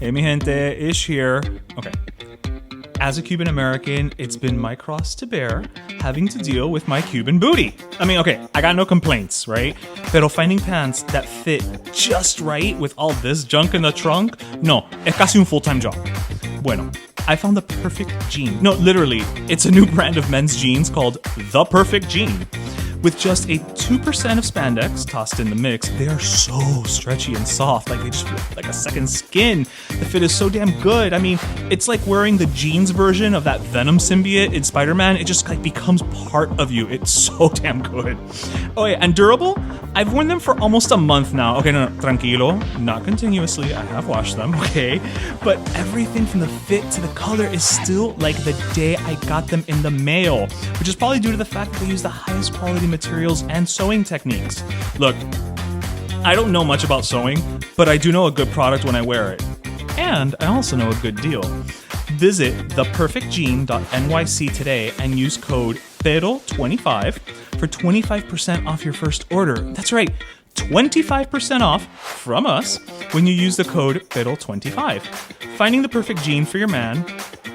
Hey, mi gente, Ish here. Okay. As a Cuban American, it's been my cross to bear having to deal with my Cuban booty. I mean, okay, I got no complaints, right? Pero finding pants that fit just right with all this junk in the trunk, no, es casi un full-time job. Bueno, I found the perfect jean. No, literally, it's a new brand of men's jeans called The Perfect Jean. With just a 2% of spandex tossed in the mix, they are so stretchy and soft, like they just feel like a second skin. The fit is so damn good. I mean, it's like wearing the jeans version of that Venom symbiote in Spider-Man. It just like becomes part of you. It's so damn good. Oh yeah, and durable? I've worn them for almost a month now. Okay, no, tranquilo, not continuously. I have washed them, okay? But everything from the fit to the color is still like the day I got them in the mail, which is probably due to the fact that they use the highest quality materials and sewing techniques. Look, I don't know much about sewing, but I do know a good product when I wear it. And I also know a good deal. Visit theperfectjean.nyc today and use code PERO25 for 25% off your first order. That's right, 25% off from us when you use the code PERO25. Finding the perfect jean for your man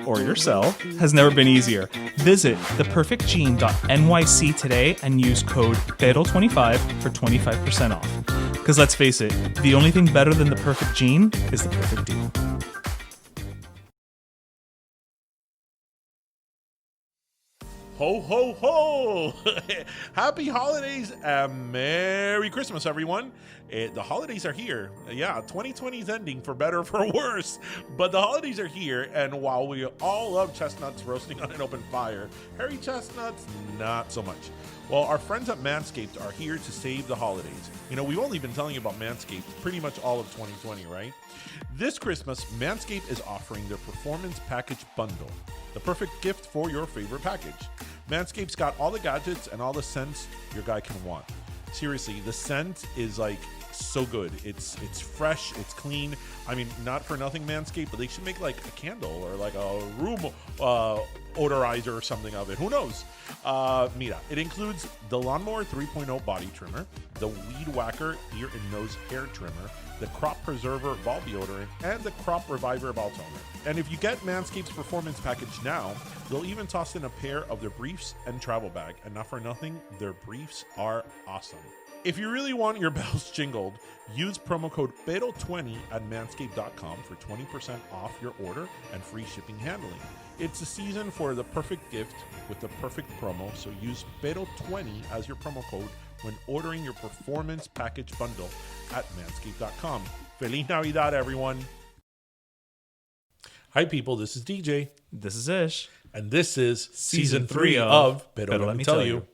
or yourself has never been easier. Visit theperfectjean.nyc today and use code PERO25 for 25% off. Because let's face it, the only thing better than the perfect jean is the perfect deal. Ho, ho, ho! Happy holidays and Merry Christmas, everyone. The holidays are here. Yeah, 2020 is ending for better or for worse, but the holidays are here, and while we all love chestnuts roasting on an open fire, hairy chestnuts, not so much. Well, our friends at Manscaped are here to save the holidays. You know, we've only been telling you about Manscaped pretty much all of 2020, right? This Christmas, Manscaped is offering their Performance Package Bundle, the perfect gift for your favorite package. Manscaped's got all the gadgets and all the scents your guy can want. Seriously, the scent is like so good. It's fresh, it's clean. I mean, not for nothing Manscaped, but they should make like a candle or like a room odorizer or something of it. Who knows? Mira, it includes the Lawnmower 3.0 body trimmer, the Weed Whacker ear and nose hair trimmer, the Crop Preserver ball deodorant, and the Crop Reviver ball toner. And if you get Manscaped's Performance Package now, they'll even toss in a pair of their briefs and travel bag. And not for nothing, their briefs are awesome. If you really want your bells jingled, use promo code PERO20 at manscaped.com for 20% off your order and free shipping handling. It's a season for the perfect gift with the perfect promo, so use PERO20 as your promo code when ordering your Performance Package Bundle at manscaped.com. Feliz Navidad, everyone. Hi, people. This is DJ. This is Ish. And this is Season 3 of Pero Let Me Tell You.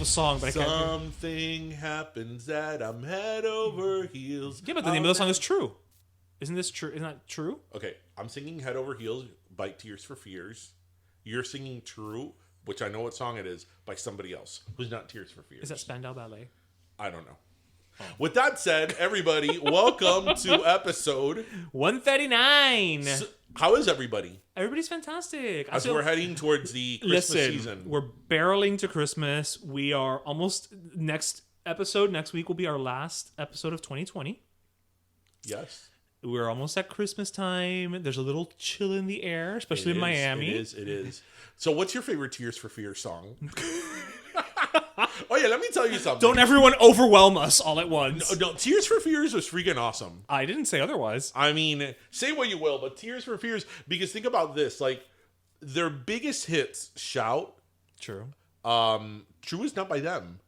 Song, but something happens that I'm head over heels. Yeah, but the name of the song is True. Isn't this true? Isn't that true? Okay, I'm singing Head Over Heels by Tears for Fears. You're singing True, which I know what song it is, by somebody else who's not Tears for Fears. Is that Spandau Ballet? I don't know. Oh. With that said, everybody, welcome to episode 139. So, how is everybody? Everybody's fantastic. As we're heading towards the Christmas season. We're barreling to Christmas. We are almost next week will be our last episode of 2020. Yes. We're almost at Christmas time. There's a little chill in the air, especially in Miami. It is. So what's your favorite Tears for Fears song? Oh yeah, let me tell you something. Don't everyone overwhelm us all at once. No, Tears for Fears was freaking awesome. I didn't say otherwise. I mean, say what you will, but Tears for Fears, because think about this, like their biggest hits, Shout. True. True is not by them.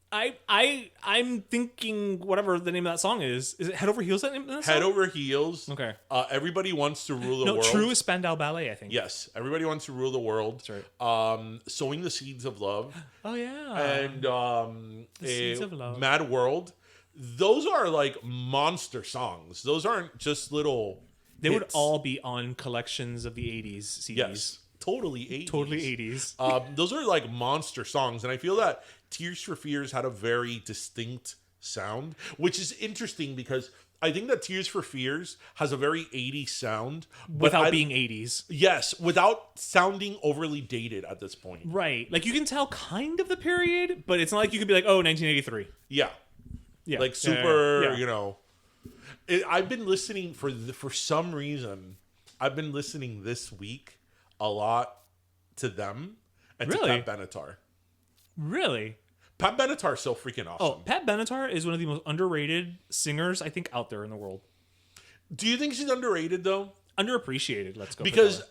I'm thinking whatever the name of that song is. Is it Head Over Heels? That name of that song? Head Over Heels. Okay. Everybody Wants to Rule the World. No, True is Spandau Ballet, I think. Yes. Everybody Wants to Rule the World. That's right. Sowing the Seeds of Love. Oh yeah. And the Seeds of Love. Mad World. Those are like monster songs. Those aren't just little They hits. would all be on collections of the 80s CDs. totally 80s. Totally 80s. Those are like monster songs, and I feel that Tears for Fears had a very distinct sound, which is interesting because I think that Tears for Fears has a very 80s sound Without being 80s. Yes, without sounding overly dated at this point. Right. Like, you can tell kind of the period, but it's not like you could be like, oh, 1983. Yeah. Yeah. Like super, Yeah. you know. I've been listening for some reason. I've been listening this week a lot to them and Really? to Pat Benatar. Really? Pat Benatar is so freaking awesome. Oh, Pat Benatar is one of the most underrated singers, I think, out there in the world. Do you think she's underrated though? Underappreciated, let's go. Because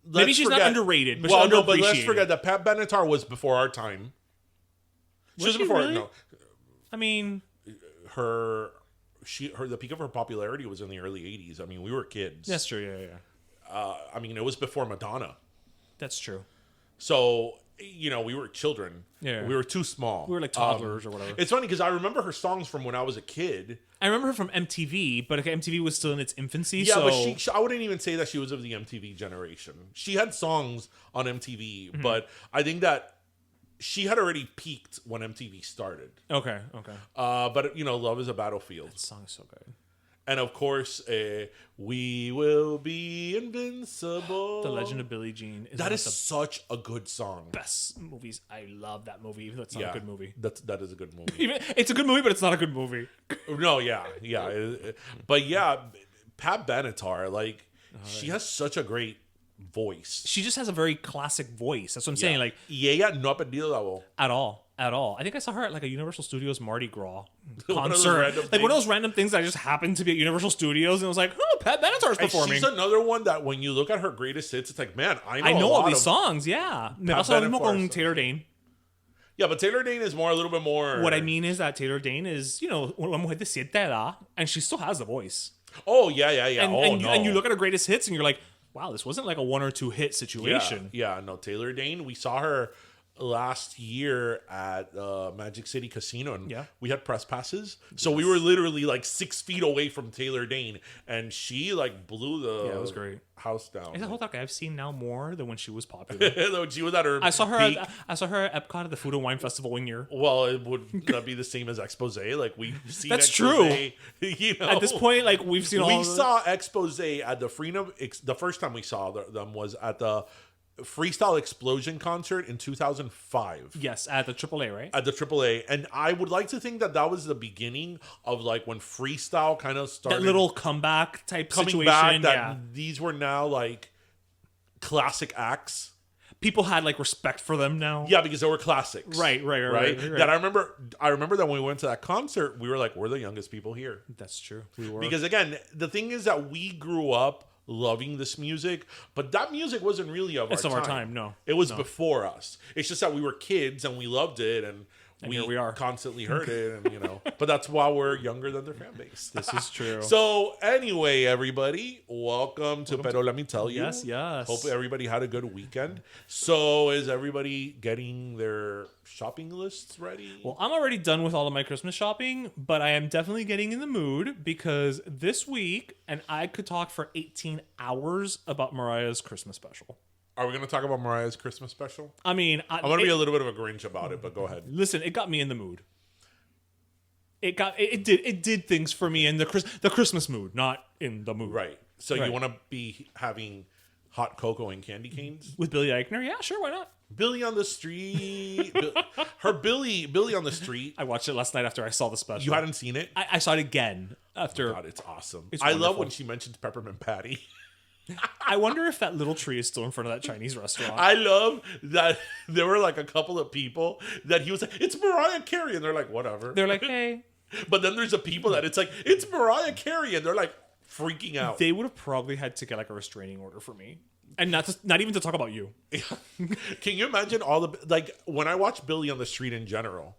maybe she's not underrated, but well, she's no, but let's underappreciated. forget that Pat Benatar was before our time. She was before really? no. I mean, The peak of her popularity was in the early 80s. I mean, we were kids. that's true. Yeah. I mean, it was before Madonna. That's true. So, you know, we were children. Yeah. We were too small. We were like toddlers or whatever. It's funny because I remember her songs from when I was a kid. I remember her from MTV, but MTV was still in its infancy. Yeah, so... but I wouldn't even say that she was of the MTV generation. She had songs on MTV, but I think that she had already peaked when MTV started. Okay. But, you know, Love is a Battlefield. That song is so good. And, of course, We Will Be Invincible. The Legend of Billie Jean is That one is of the such a good song. best movies. I love that movie, even though it's not a good movie. That is a good movie. It's a good movie, but it's not a good movie. No, yeah. But, yeah, Pat Benatar, like, she has such a great voice. She just has a very classic voice. That's what I'm saying. Like, Y ella no ha perdido la voz. at all. I think I saw her at like a Universal Studios Mardi Gras One of those concert. random Like one of things. those random things that just happened to be at Universal Studios, and it was like, oh, Pat Benatar's And performing. she's another one that when you look at her greatest hits, it's like, man, I know, all these songs. Yeah, me pasa lo mismo con Taylor Dane. Yeah, but Taylor Dane is a little bit more. What I mean is that Taylor Dane is, you know, una mujer de siete edad, and she still has the voice. Oh yeah. And you look at her greatest hits, and you're like, wow, this wasn't like a 1 or 2 hit situation. Yeah, no, Taylor Dane. We saw her last year at Magic City Casino, and we had press passes, so we were literally like 6 feet away from Taylor Dane, and she like blew the it was great. house down. Is that whole talk I've seen now more than when she was popular? When she was at her I saw her. peak. I saw her at Epcot at the Food and Wine Festival one year. Well, it would not be the same as Expose. Like we've seen. That's Expose, you know? At this point, like we've seen all. We saw Expose at the Freedom. The first time we saw them was at the Freestyle Explosion concert in 2005. Yes, at the AAA, right? At the AAA, and I would like to think that that was the beginning of like when freestyle kind of started. That little comeback type coming situation. back. That these were now like classic acts. People had like respect for them now. Yeah, because they were classics. Right. That I remember that when we went to that concert, we were like, we're the youngest people here. That's true. We were. Because again, the thing is that we grew up loving this music, but that music wasn't really of our time. No. It was before us. It's just that we were kids and we loved it, and here we are. constantly heard it, and you know. But that's why we're younger than their fan base. This is true. So anyway, everybody, welcome to Pero Let Me Tell You. Yes. Hope everybody had a good weekend. So is everybody getting their shopping lists ready? Well, I'm already done with all of my Christmas shopping, but I am definitely getting in the mood because this week, and I could talk for 18 hours about Mariah's Christmas special. Are we going to talk about Mariah's Christmas special? I mean, I'm going to be a little bit of a Grinch about it, but go ahead. Listen, it got me in the mood. It did things for me in the Christmas mood, not in the mood. Right. So you want to be having hot cocoa and candy canes with Billy Eichner? Yeah, sure, why not? Billy on the street. Billy on the street. I watched it last night after I saw the special. You hadn't seen it? I saw it again after. Oh God, it's awesome. It's I wonderful. love when she mentions peppermint patty. I wonder if that little tree is still in front of that Chinese restaurant. I love that there were like a couple of people that he was like, it's Mariah Carey, and they're like, whatever. They're like, hey. But then there's a people that it's like, it's Mariah Carey, and they're like freaking out. They would have probably had to get like a restraining order for me. And not even to talk about you. Can you imagine all the, like, when I watch Billy on the Street in general,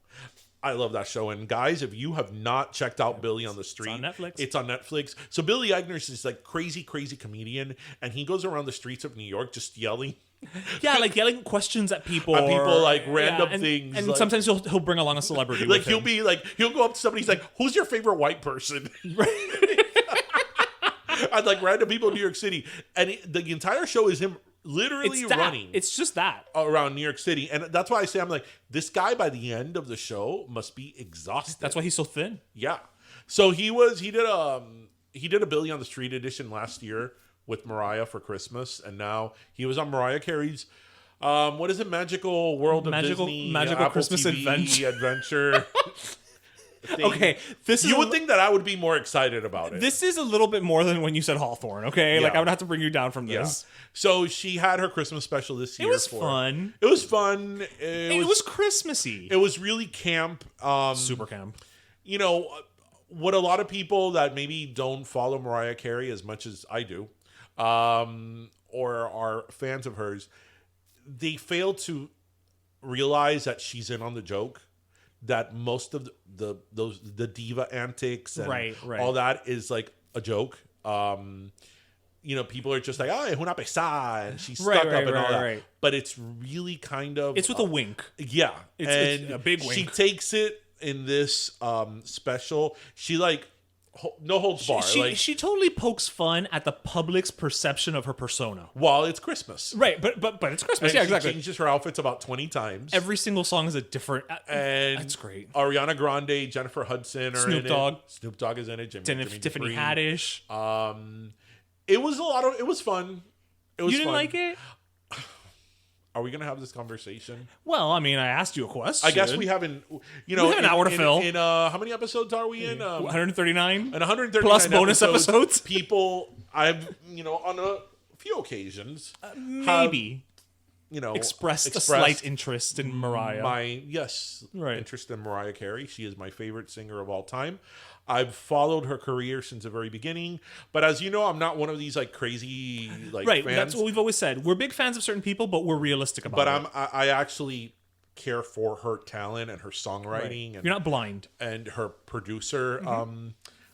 I love that show. And guys, if you have not checked out Billy on the Street, it's on Netflix. So Billy Eichner is this like crazy comedian, and he goes around the streets of New York just yelling. Yeah, like yelling questions at people. At people, like random things. And like, sometimes he'll bring along a celebrity. Like with him. he'll go up to somebody, he's like, who's your favorite white person? And like random people in New York City. And the entire show is him literally It's that. running. It's just that. Around New York City, and that's why I say I'm like, this guy by the end of the show must be exhausted. That's why he's so thin. Yeah. So he did a Billy on the Street edition last year with Mariah for Christmas, and now he was on Mariah Carey's what is it? Magical World of Disney, Magical Apple Christmas TV adventure. Thing. Okay, You would think that I would be more excited about it. This is a little bit more than when you said Hawthorne. Okay, like Yeah. I would have to bring you down from Yeah. this. So she had her Christmas special this year. It was fun. It was fun. It was Christmassy. It was really camp. Super camp. You know, what a lot of people that maybe don't follow Mariah Carey as much as I do, or are fans of hers, they fail to realize that she's in on the joke. That most of the diva antics and Right. all that is like a joke. You know, people are just like, "Oh, es una pesada," and she's stuck up and all that. Right. But it's really kind of It's with a wink. yeah, It's a big She wink. takes it in this special. She like no holds bar. She totally pokes fun at the public's perception of her persona. While it's Christmas, Right, but it's Christmas. and Yeah, she exactly. changes her outfits about 20 times. Every single song is a different. And that's great. Ariana Grande, Jennifer Hudson are Snoop in Dogg. it. Snoop Dogg is in it. Jimmy Tiffany Dupree. Haddish. It was it was fun. It was You didn't fun. like it? Are we gonna have this conversation? Well, I mean, I asked you a question. I guess we haven't. You know, We have an hour to fill. In how many episodes are we in? 139. And 139 Plus bonus episodes? People, I've on a few occasions, Maybe have, expressed a slight interest in Mariah. My Right. interest in Mariah Carey. She is my favorite singer of all time. I've followed her career since the very beginning, but as you know, I'm not one of these like crazy Right, fans. that's what we've always said. We're big fans of certain people, but we're realistic about it. But I actually care for her talent and her songwriting and You're not blind. and her producer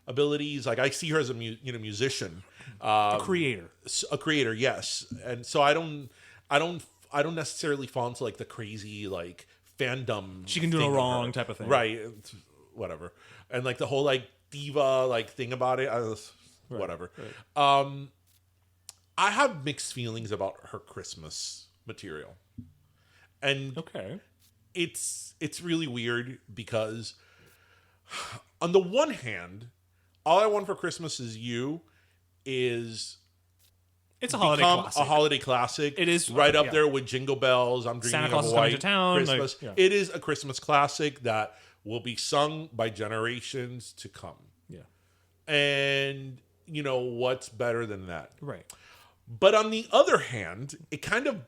abilities. Like I see her as a musician, A creator. a creator, yes. And so I don't necessarily fall into like the crazy like fandom. She can do no thing of wrong her. type of thing. right? Whatever. And like the whole like diva like thing about it, whatever. Right. I have mixed feelings about her Christmas material, and Okay. it's really weird because on the one hand, All I Want for Christmas Is You is It's a holiday become classic. a holiday classic. It is, right up yeah. there with Jingle Bells. I'm Dreaming Santa of Claus a is Coming White to Town, like, Christmas. yeah. It is a Christmas classic that will be sung by generations to come. Yeah. And what's better than that? Right. But on the other hand, it kind of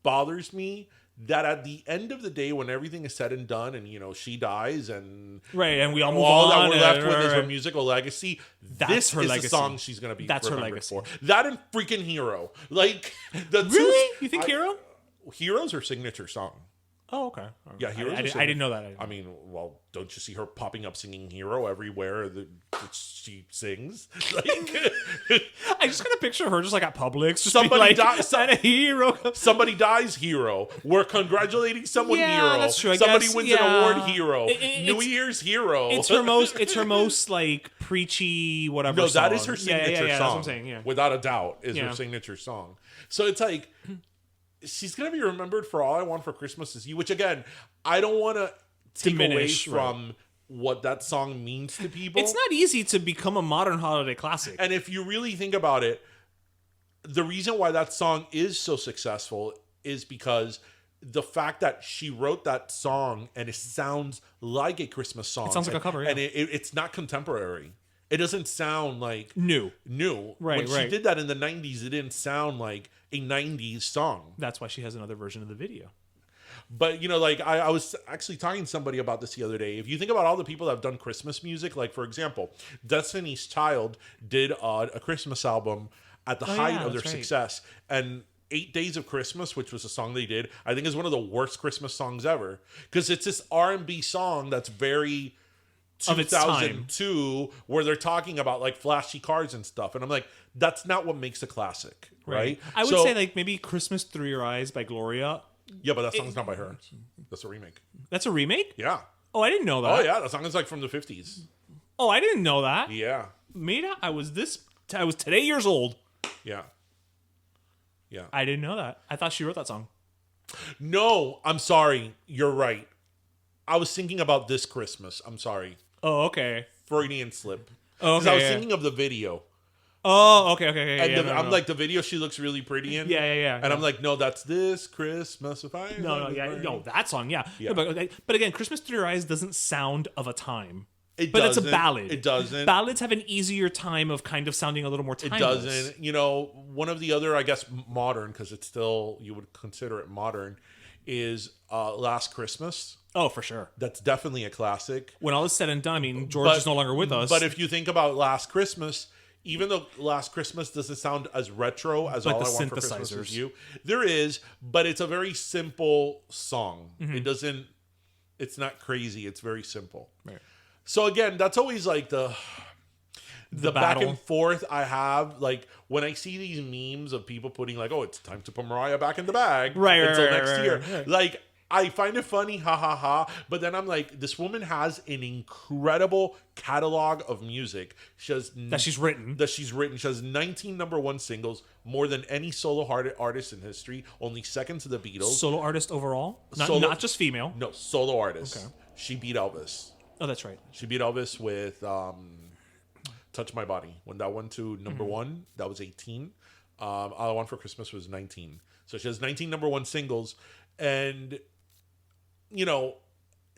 bothers me that at the end of the day, when everything is said and done, and she dies, and Right, and we all move all on. that we're left and- with is her right. musical legacy. That's This her is legacy. the song she's going to be That's her remembered legacy. for. That and freaking Hero. Like the Really? You think Hero? Hero's her signature song. Oh, okay. Yeah, Hero's I didn't know that. I mean, well, don't you see her popping up singing Hero everywhere that she sings? Like, I just kind of picture her just like at Publix, just Somebody like, dies- Santa Hero. somebody dies, Hero. We're congratulating someone, Yeah, Hero. that's true, I Somebody guess, wins yeah. an award, Hero. New It's- Year's, Hero. It's her most like preachy whatever. No, song. that is her signature yeah, song. That's what I'm saying. Yeah. Without a doubt, is Yeah. her signature song. So it's like she's gonna be remembered for All I Want for Christmas Is You, which again, I don't want to take Diminish, away from what that song means to people. It's not easy to become a modern holiday classic. And if you really think about it, the reason why that song is so successful is because the fact that she wrote that song and it sounds like a Christmas song. It sounds like a cover, yeah. And it's not contemporary. It doesn't sound like New. When Right, she right. did that in the 90s, it didn't sound like a 90s song. That's why she has another version of the video. But, like I was actually talking to somebody about this the other day. If you think about all the people that have done Christmas music, like for example, Destiny's Child did a Christmas album at the height yeah, of their that's right. success. And 8 Days of Christmas, which was a song they did, I think is one of the worst Christmas songs ever. Because it's this R&B song that's very Of its time. 2002, where they're talking about like flashy cars and stuff. And I'm like, that's not what makes a classic, right? I would So- say like maybe Christmas Through Your Eyes by Gloria. Yeah, but that song's not by her. That's a remake. That's a remake? Yeah. Oh, I didn't know that. Oh, yeah. That song is like from the 50s. Oh, I didn't know that. Yeah. Made I was today years old. Yeah. Yeah. I didn't know that. I thought she wrote that song. No, I'm sorry. You're right. I was thinking about This Christmas. I'm sorry. Oh, okay. Freudian slip. Oh, Because okay. I was thinking of the video. Oh, okay. And Yeah, I'm like, the video she looks really pretty in. Yeah. And I'm like, no, that's This Christmas. If I No, that song, yeah. Yeah. But again, Christmas Through Your Eyes doesn't sound of a time. It But it's a doesn't. ballad. It doesn't. Ballads have an easier time of kind of sounding a little more It timeless. doesn't. You know, one of the other, I guess, modern, because it's still, you would consider it modern, is Last Christmas. Oh, for sure. That's definitely a classic. When all is said and done, I mean, George is no longer with us. But if you think about Last Christmas, even though Last Christmas doesn't sound as retro as Like All the I Want for Christmas synthesizers. Is You, there is, but it's a very simple song. Mm-hmm. It doesn't, it's not crazy. It's very simple. Right. So again, that's always like the back battle. and forth I have. Like when I see these memes of people putting like, oh, it's time to put Mariah back in the bag until next year. Right. Like, I find it funny, ha ha ha. But then I'm like, this woman has an incredible catalog of music. She has that she's written. She has 19 number one singles, more than any solo artist in history. Only second to the Beatles. Solo artist overall? Not just female. No, solo artist. Okay. She beat Elvis. Oh, that's right. She beat Elvis with Touch My Body. When that went to number one, that was 18. All I Want for Christmas was 19. So she has 19 number one singles. And, you know,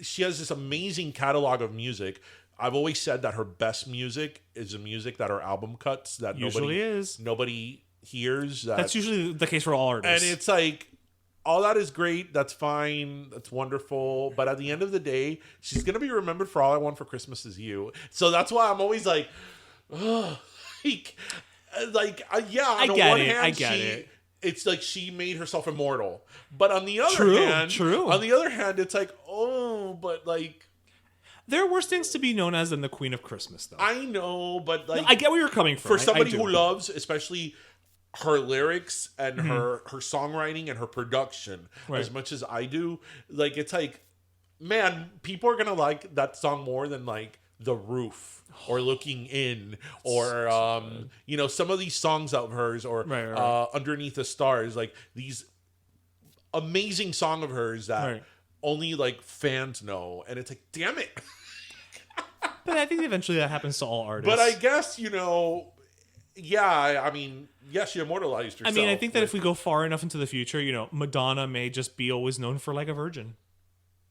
she has this amazing catalog of music. I've always said that her best music is the music that are album cuts that nobody hears. That's usually the case for all artists. And it's like, all that is great. That's fine. That's wonderful. But at the end of the day, she's going to be remembered for All I Want for Christmas Is You. So that's why I'm always like, ugh. Yeah, on the one hand, I get it. It's like she made herself immortal. But on the other hand, it's like, oh, but like, there are worse things to be known as than the Queen of Christmas, though. I know, but like, I get where you're coming from. For somebody I do. who loves, especially her lyrics and her songwriting and her production as much as I do, like, it's like, man, people are gonna like that song more than like The Roof or Looking In or you know, some of these songs of hers or Underneath the Stars, like these amazing song of hers that only like fans know, and it's like, damn it. But I think eventually that happens to all artists. But I guess, you know, yeah, I mean, yes, she immortalized herself. I mean, I think that if we go far enough into the future, you know, Madonna may just be always known for like a virgin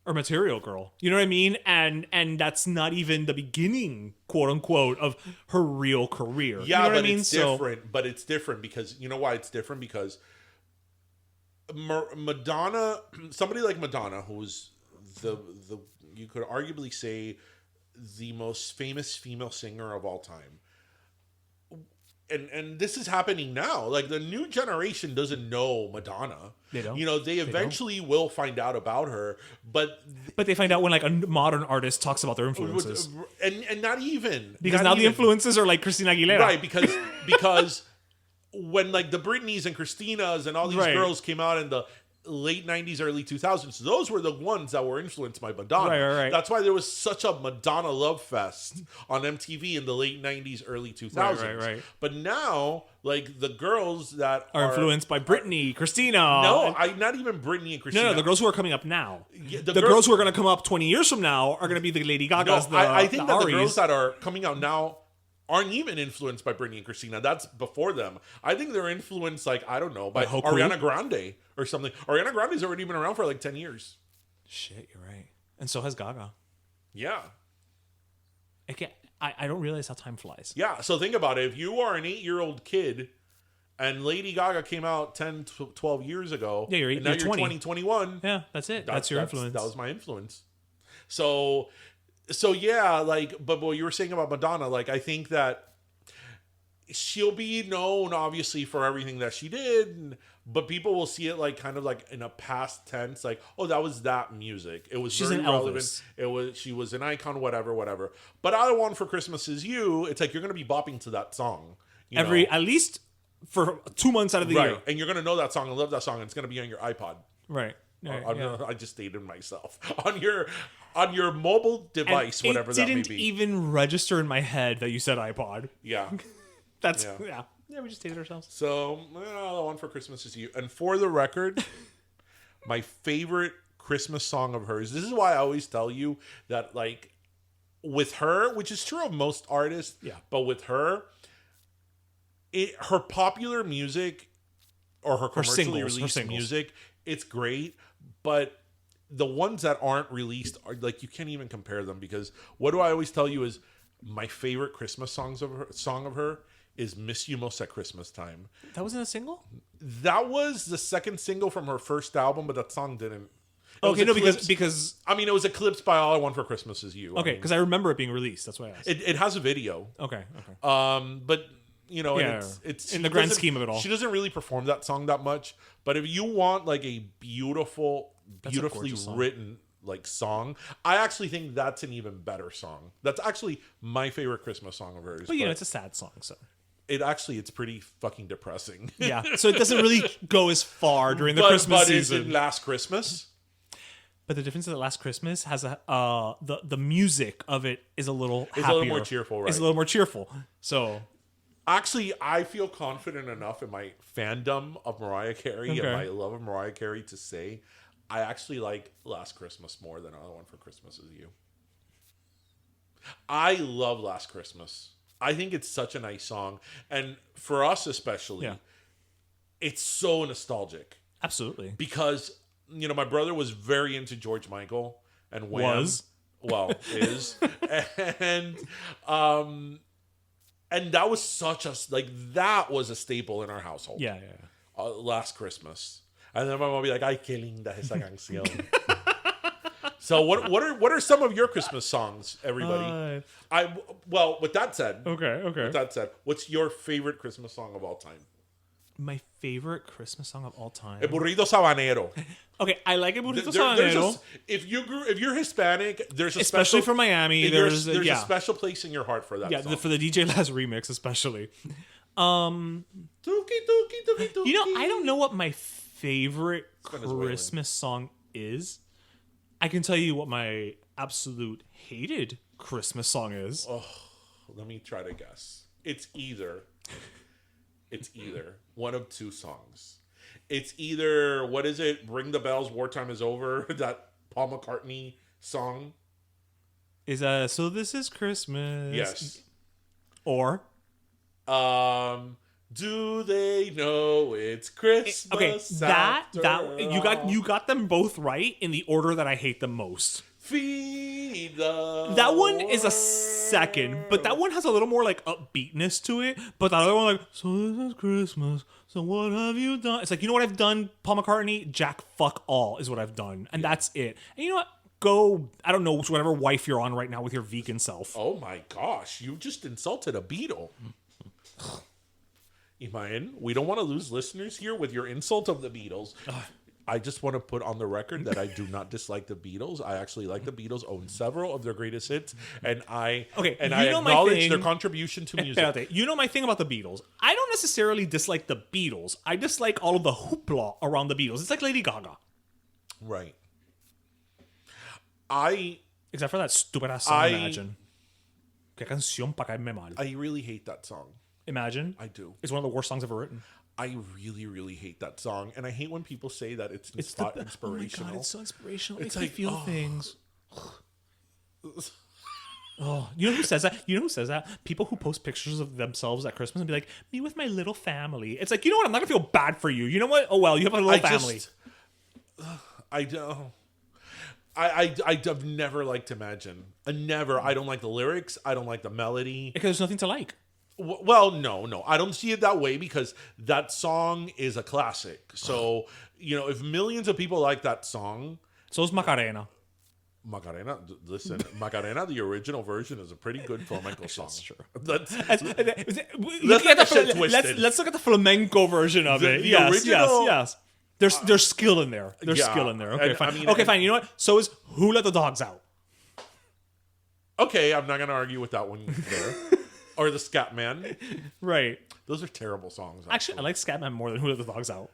or Material Girl. You know what I mean? And that's not even the beginning, quote unquote, of her real career. Yeah, you know but what I mean? it's different. But it's different because, you know why it's different? Because Madonna, somebody like Madonna, who's the you could arguably say the most famous female singer of all time. And this is happening now. Like, the new generation doesn't know Madonna. They don't. You know, they eventually will find out about her, but they find out when like a modern artist talks about their influences, and not even because not now even. the influences are like Christina Aguilera, right? Because when like the Britneys and Christinas and all these girls came out in the late 90s, early 2000s, those were the ones that were influenced by Madonna. Right. That's why there was such a Madonna love fest on MTV in the late 90s, early 2000s. Right. But now, like, the girls that are influenced by Britney, Christina. No, not even Britney and Christina. No, the girls who are coming up now. Yeah, the girls who are going to come up 20 years from now are going to be the Lady Gagas. No, I think that the girls that are coming out now aren't even influenced by Britney and Christina. That's before them. I think they're influenced, like, I don't know, by Ariana Grande or something. Ariana Grande's already been around for like 10 years. Shit, you're right. And so has Gaga. Yeah. I don't realize how time flies. Yeah, so think about it. If you are an 8-year-old kid and Lady Gaga came out 10, 12 years ago, yeah, and now you're 20, 21. Yeah, that's it. That's your influence. That was my influence. So yeah, like, but what you were saying about Madonna, like, I think that she'll be known obviously for everything that she did, but people will see it like kind of like in a past tense, like, oh, that was that music. It was She's very an relevant. Elvis. She was an icon, whatever. But All I Want for Christmas Is You, it's like you're gonna be bopping to that song. At least for 2 months out of the year. And you're gonna know that song and love that song, and it's gonna be on your iPod. Right. I just dated myself. On your mobile device, whatever that may be. It didn't even register in my head that you said iPod. Yeah. That's Yeah, we just dated ourselves. So, the one for Christmas is you. And for the record, my favorite Christmas song of hers. This is why I always tell you that, like, with her, which is true of most artists, but with her, her popular music or her commercially released music, it's great, but the ones that aren't released are like, you can't even compare them, because what do I always tell you is my favorite Christmas song of her is Miss You Most at Christmas Time. That wasn't a single? That was the second single from her first album, but that song didn't. Okay, no, because I mean, it was eclipsed by All I Want for Christmas Is You. Okay, because I remember it being released. That's why I asked. It has a video. Okay. But you know, it's in the grand scheme of it all. She doesn't really perform that song that much. But if you want like a beautifully written like song, I actually think that's an even better song. That's actually my favorite Christmas song of hers. But it's a sad song, so. It's pretty fucking depressing. Yeah, so it doesn't really go as far during the Christmas season. But Last Christmas. But the difference is that Last Christmas has the music of it is a little happier. It's a little more cheerful, right? It's a little more cheerful. So actually, I feel confident enough in my fandom of Mariah Carey and my love of Mariah Carey to say I actually like Last Christmas more than All I Want for Christmas Is You. I love Last Christmas. I think it's such a nice song. And for us especially, it's so nostalgic. Absolutely. Because, you know, my brother was very into George Michael and Wham. Is. And that was that was a staple in our household. Yeah. Last Christmas. And then my mom would be like, ay, qué linda esa canción. So what are some of your Christmas songs, everybody? With that said. Okay. With that said, what's your favorite Christmas song of all time? My favorite Christmas song of all time. El Burrito Sabanero. Okay, I like El Burrito Sabanero. If you're Hispanic, there's especially from Miami, there's a special place in your heart for that song. For the DJ Laz remix especially. Tuki, tuki, tuki, tuki. You know, I don't know what my favorite Christmas song is. I can tell you what my absolute hated Christmas song is. Oh, let me try to guess. It's either one of two songs. It's either, what is it? Ring the Bells, Wartime Is Over, that Paul McCartney song. Is So This Is Christmas? Yes. Or? Do they know it's Christmas? Okay, that you got them both right in the order that I hate them most. Feed the That one is a second, but that one has a little more like upbeatness to it. But the other one, like, so this is Christmas, so what have you done? It's like, you know what I've done, Paul McCartney? Jack fuck all is what I've done. And that's it. And you know what? Go, I don't know, whatever wife you're on right now with your vegan self. Oh my gosh, you just insulted a Beatle. Iman, we don't want to lose listeners here with your insult of the Beatles. I just want to put on the record that I do not dislike the Beatles. I actually like the Beatles, own several of their greatest hits, and I acknowledge their contribution to music. You know my thing about the Beatles. I don't necessarily dislike the Beatles. I dislike all of the hoopla around the Beatles. It's like Lady Gaga. Right. Except for that stupid ass song, Imagine. Que canción pa caerme mal. I really hate that song. Imagine? I do. It's one of the worst songs ever written. I really, really hate that song. And I hate when people say that it's inspirational. Oh my God, it's so inspirational. It's it like, feel things. Oh, you know who says that? People who post pictures of themselves at Christmas and be like, me with my little family. It's like, you know what? I'm not going to feel bad for you. You know what? Oh, well, you have a little family. I don't. I've never liked Imagine. I don't like the lyrics. I don't like the melody. Because there's nothing to like. Well, no. I don't see it that way because that song is a classic. So, you know, if millions of people like that song... So is Macarena. Listen, Macarena, the original version, is a pretty good flamenco song. That's true. Let's look at the flamenco version of it. Yes. There's skill in there. There's skill in there. Okay, fine. Fine. You know what? So is Who Let the Dogs Out. Okay, I'm not going to argue with that one there. Or the Scatman. Right. Those are terrible songs. Actually, I like Scatman more than Who Let the Dogs Out.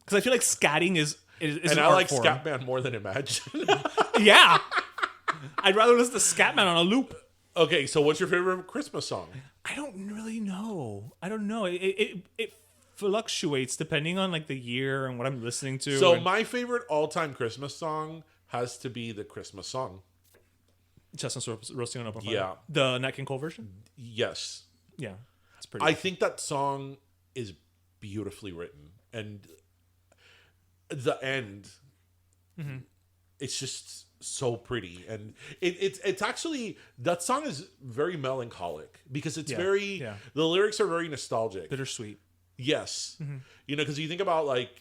Because I feel like scatting is and I like form. Scatman more than Imagine. Yeah. I'd rather listen to Scatman on a loop. Okay, so what's your favorite Christmas song? I don't really know. I don't know. It fluctuates depending on like the year and what I'm listening to. So and my favorite all-time Christmas song has to be the Christmas song. Chestnuts roasting on open fire. Yeah. The Nat King Cole version. Yes. Yeah, it's pretty. I think that song is beautifully written, and the end, it's just so pretty, and it's actually, that song is very melancholic because it's the lyrics are very nostalgic, bittersweet. Yes, you know, because you think about like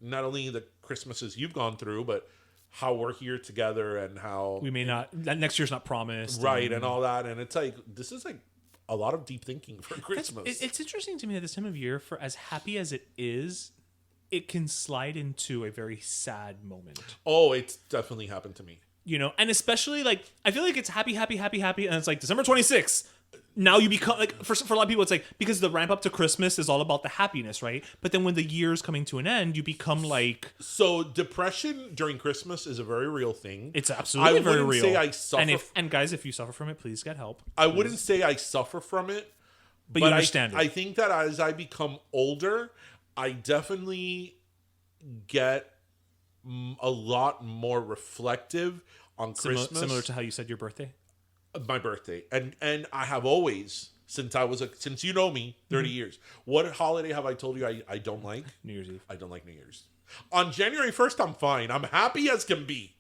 not only the Christmases you've gone through, but how we're here together and how we may not, that next year's not promised, right, and all that, and it's like this is like a lot of deep thinking for Christmas. It's interesting to me that this time of year, for as happy as it is, it can slide into a very sad moment. Oh, it's definitely happened to me. You know, and especially like I feel like it's happy, and it's like December 26th. Now you become like for a lot of people, it's like because the ramp up to Christmas is all about the happiness, right? But then when the year's coming to an end, you become like, so depression during Christmas is a very real thing. It's absolutely very real. Say I suffer, and guys, if you suffer from it, please get help. I wouldn't say I suffer from it, but you understand I think that as I become older, I definitely get a lot more reflective on Christmas. Similar to how you said your birthday. My birthday, and I have always, since you know me 30 years, what holiday have I told you I don't like? New Year's Eve. I don't like New Year's. On January 1st, I'm fine. I'm happy as can be.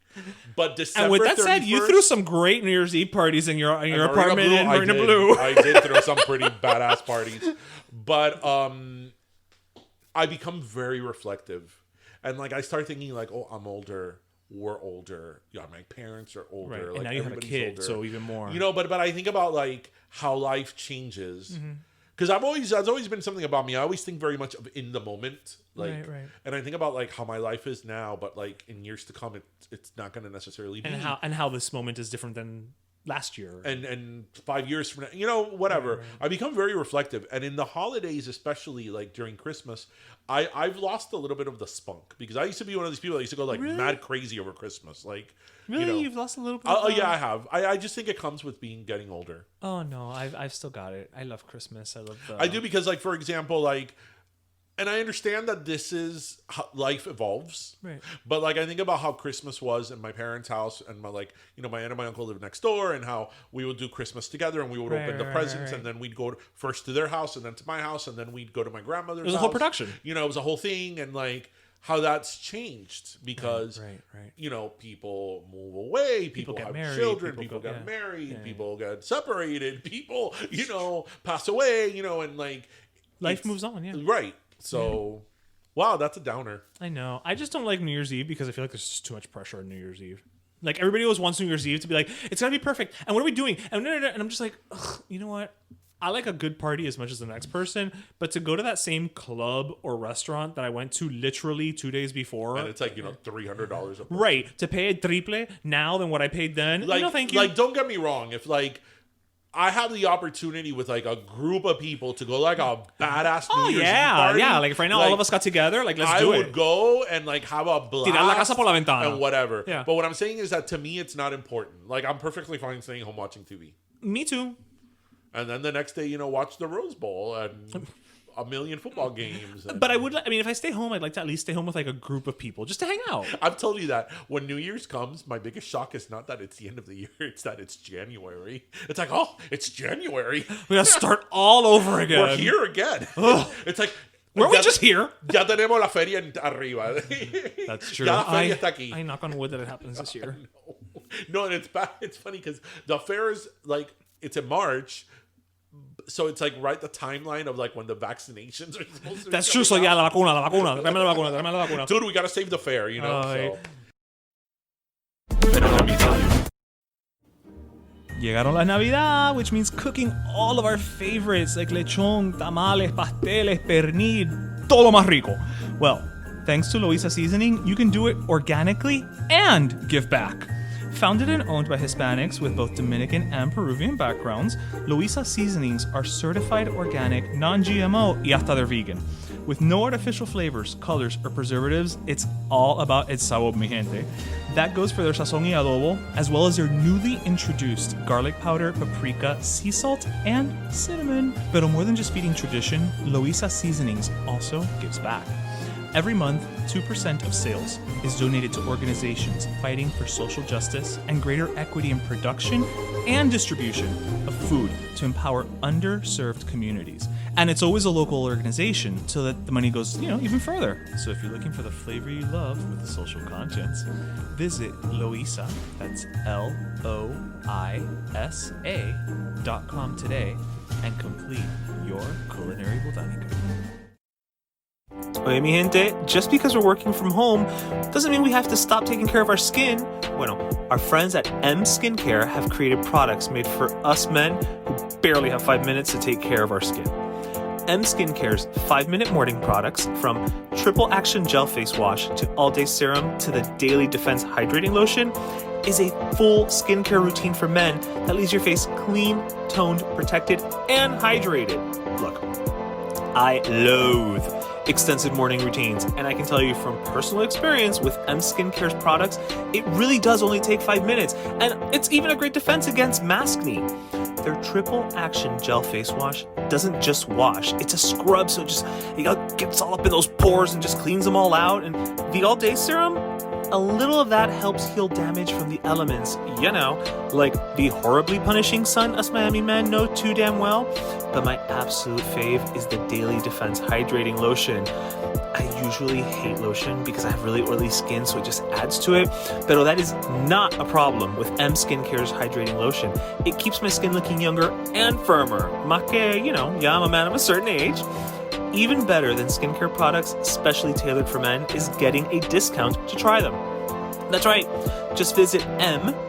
But December, and with that said, you threw some great New Year's Eve parties in your apartment in Marina Blue. I did throw some pretty badass parties, but I become very reflective, and like I start thinking like, oh, I'm older. We're older. Yeah, my parents are older. Right. Like, and now you have a kid, older. so even more. You know, but I think about like how life changes. Because that's always been something about me. I always think very much of in the moment. Like, right. And I think about like how my life is now, but like in years to come, it's not going to necessarily be. And how this moment is different than last year. And 5 years from now, you know, whatever. Right. I become very reflective. And in the holidays, especially like during Christmas, I've lost a little bit of the spunk, because I used to be one of these people that used to go like mad crazy over Christmas. Like, really, you know, you've lost a little bit. Oh yeah, I have. I just think it comes with getting older. Oh no, I've still got it. I love Christmas. I love. I do, because like, for example, like, and I understand that this is how life evolves, right? But like, I think about how Christmas was in my parents' house, and my, like, you know, my aunt and my uncle lived next door, and how we would do Christmas together, and we would open the presents, and then we'd go first to their house, and then to my house, and then we'd go to my grandmother's house. It was a whole production. You know, it was a whole thing, and like how that's changed because you know, people move away, people have married, children, people get married, people get separated, people, you know, pass away, you know, and like life moves on, right. So, wow, that's a downer. I know. I just don't like New Year's Eve because I feel like there's just too much pressure on New Year's Eve. Like, everybody always wants New Year's Eve to be like, it's gotta be perfect. And what are we doing? And I'm just like, you know what? I like a good party as much as the next person, but to go to that same club or restaurant that I went to literally 2 days before, and it's like, you know, $300 a person. Right, to pay a triple now than what I paid then. Like, no, thank you. Like, don't get me wrong. If like I have the opportunity with like a group of people to go like a badass New Year's Eve party, like if right now all of us got together, like let's do it. I would go and like have a blast, tirar la casa por la ventana, and whatever. Yeah. But what I'm saying is that to me, it's not important. Like, I'm perfectly fine staying home watching TV. Me too. And then the next day, you know, watch the Rose Bowl and a million football games. But I would, I mean, if I stay home, I'd like to at least stay home with like a group of people just to hang out. I've told you that when New Year's comes, my biggest shock is not that it's the end of the year, it's that it's January. It's like, oh, it's January. We gotta start all over again. We're here again. It's like, were we just here? Ya tenemos la feria arriba. That's true. Ya la feria está aquí. I knock on wood that it happens this year. No, and it's bad. It's funny because the fair is like, it's in March. So it's like right the timeline of like when the vaccinations are supposed to be. That's true. So yeah, la vacuna. Dame la vacuna. Dude, we gotta save the fair, you know. So. Llegaron las Navidad, which means cooking all of our favorites like lechón, tamales, pasteles, pernil, todo lo más rico. Well, thanks to Loisa Seasoning, you can do it organically and give back. Founded and owned by Hispanics with both Dominican and Peruvian backgrounds, Luisa seasonings are certified organic, non-GMO, y hasta they're vegan. With no artificial flavors, colors, or preservatives, it's all about its sabor, mi gente. That goes for their sazon y adobo, as well as their newly introduced garlic powder, paprika, sea salt, and cinnamon. But more than just feeding tradition, Luisa Seasonings also gives back. Every month, 2% of sales is donated to organizations fighting for social justice and greater equity in production and distribution of food to empower underserved communities. And it's always a local organization so that the money goes, even further. So if you're looking for the flavor you love with a social conscience, visit Loisa, that's LOISA.com today and complete your culinary botanica. Oye, mi gente, just because we're working from home doesn't mean we have to stop taking care of our skin. Bueno, our friends at M Skincare have created products made for us men who barely have 5 minutes to take care of our skin. M Skincare's 5-minute morning products, from triple action gel face wash to all-day serum to the daily defense hydrating lotion, is a full skincare routine for men that leaves your face clean, toned, protected, and hydrated. Look, I loathe extensive morning routines, and I can tell you from personal experience with M Skincare's products, it really does only take 5 minutes, and it's even a great defense against maskne. Their triple action gel face wash doesn't just wash, it's a scrub, so it gets all up in those pores and just cleans them all out. And the all day serum, a little of that helps heal damage from the elements, like the horribly punishing sun us Miami men know too damn well. But my absolute fave is the Daily Defense Hydrating Lotion. I usually hate lotion because I have really oily skin, so it just adds to it. But that is not a problem with M Skincare's Hydrating Lotion. It keeps my skin looking younger and firmer. I'm a man of a certain age. Even better than skincare products specially tailored for men is getting a discount to try them. That's right. Just visit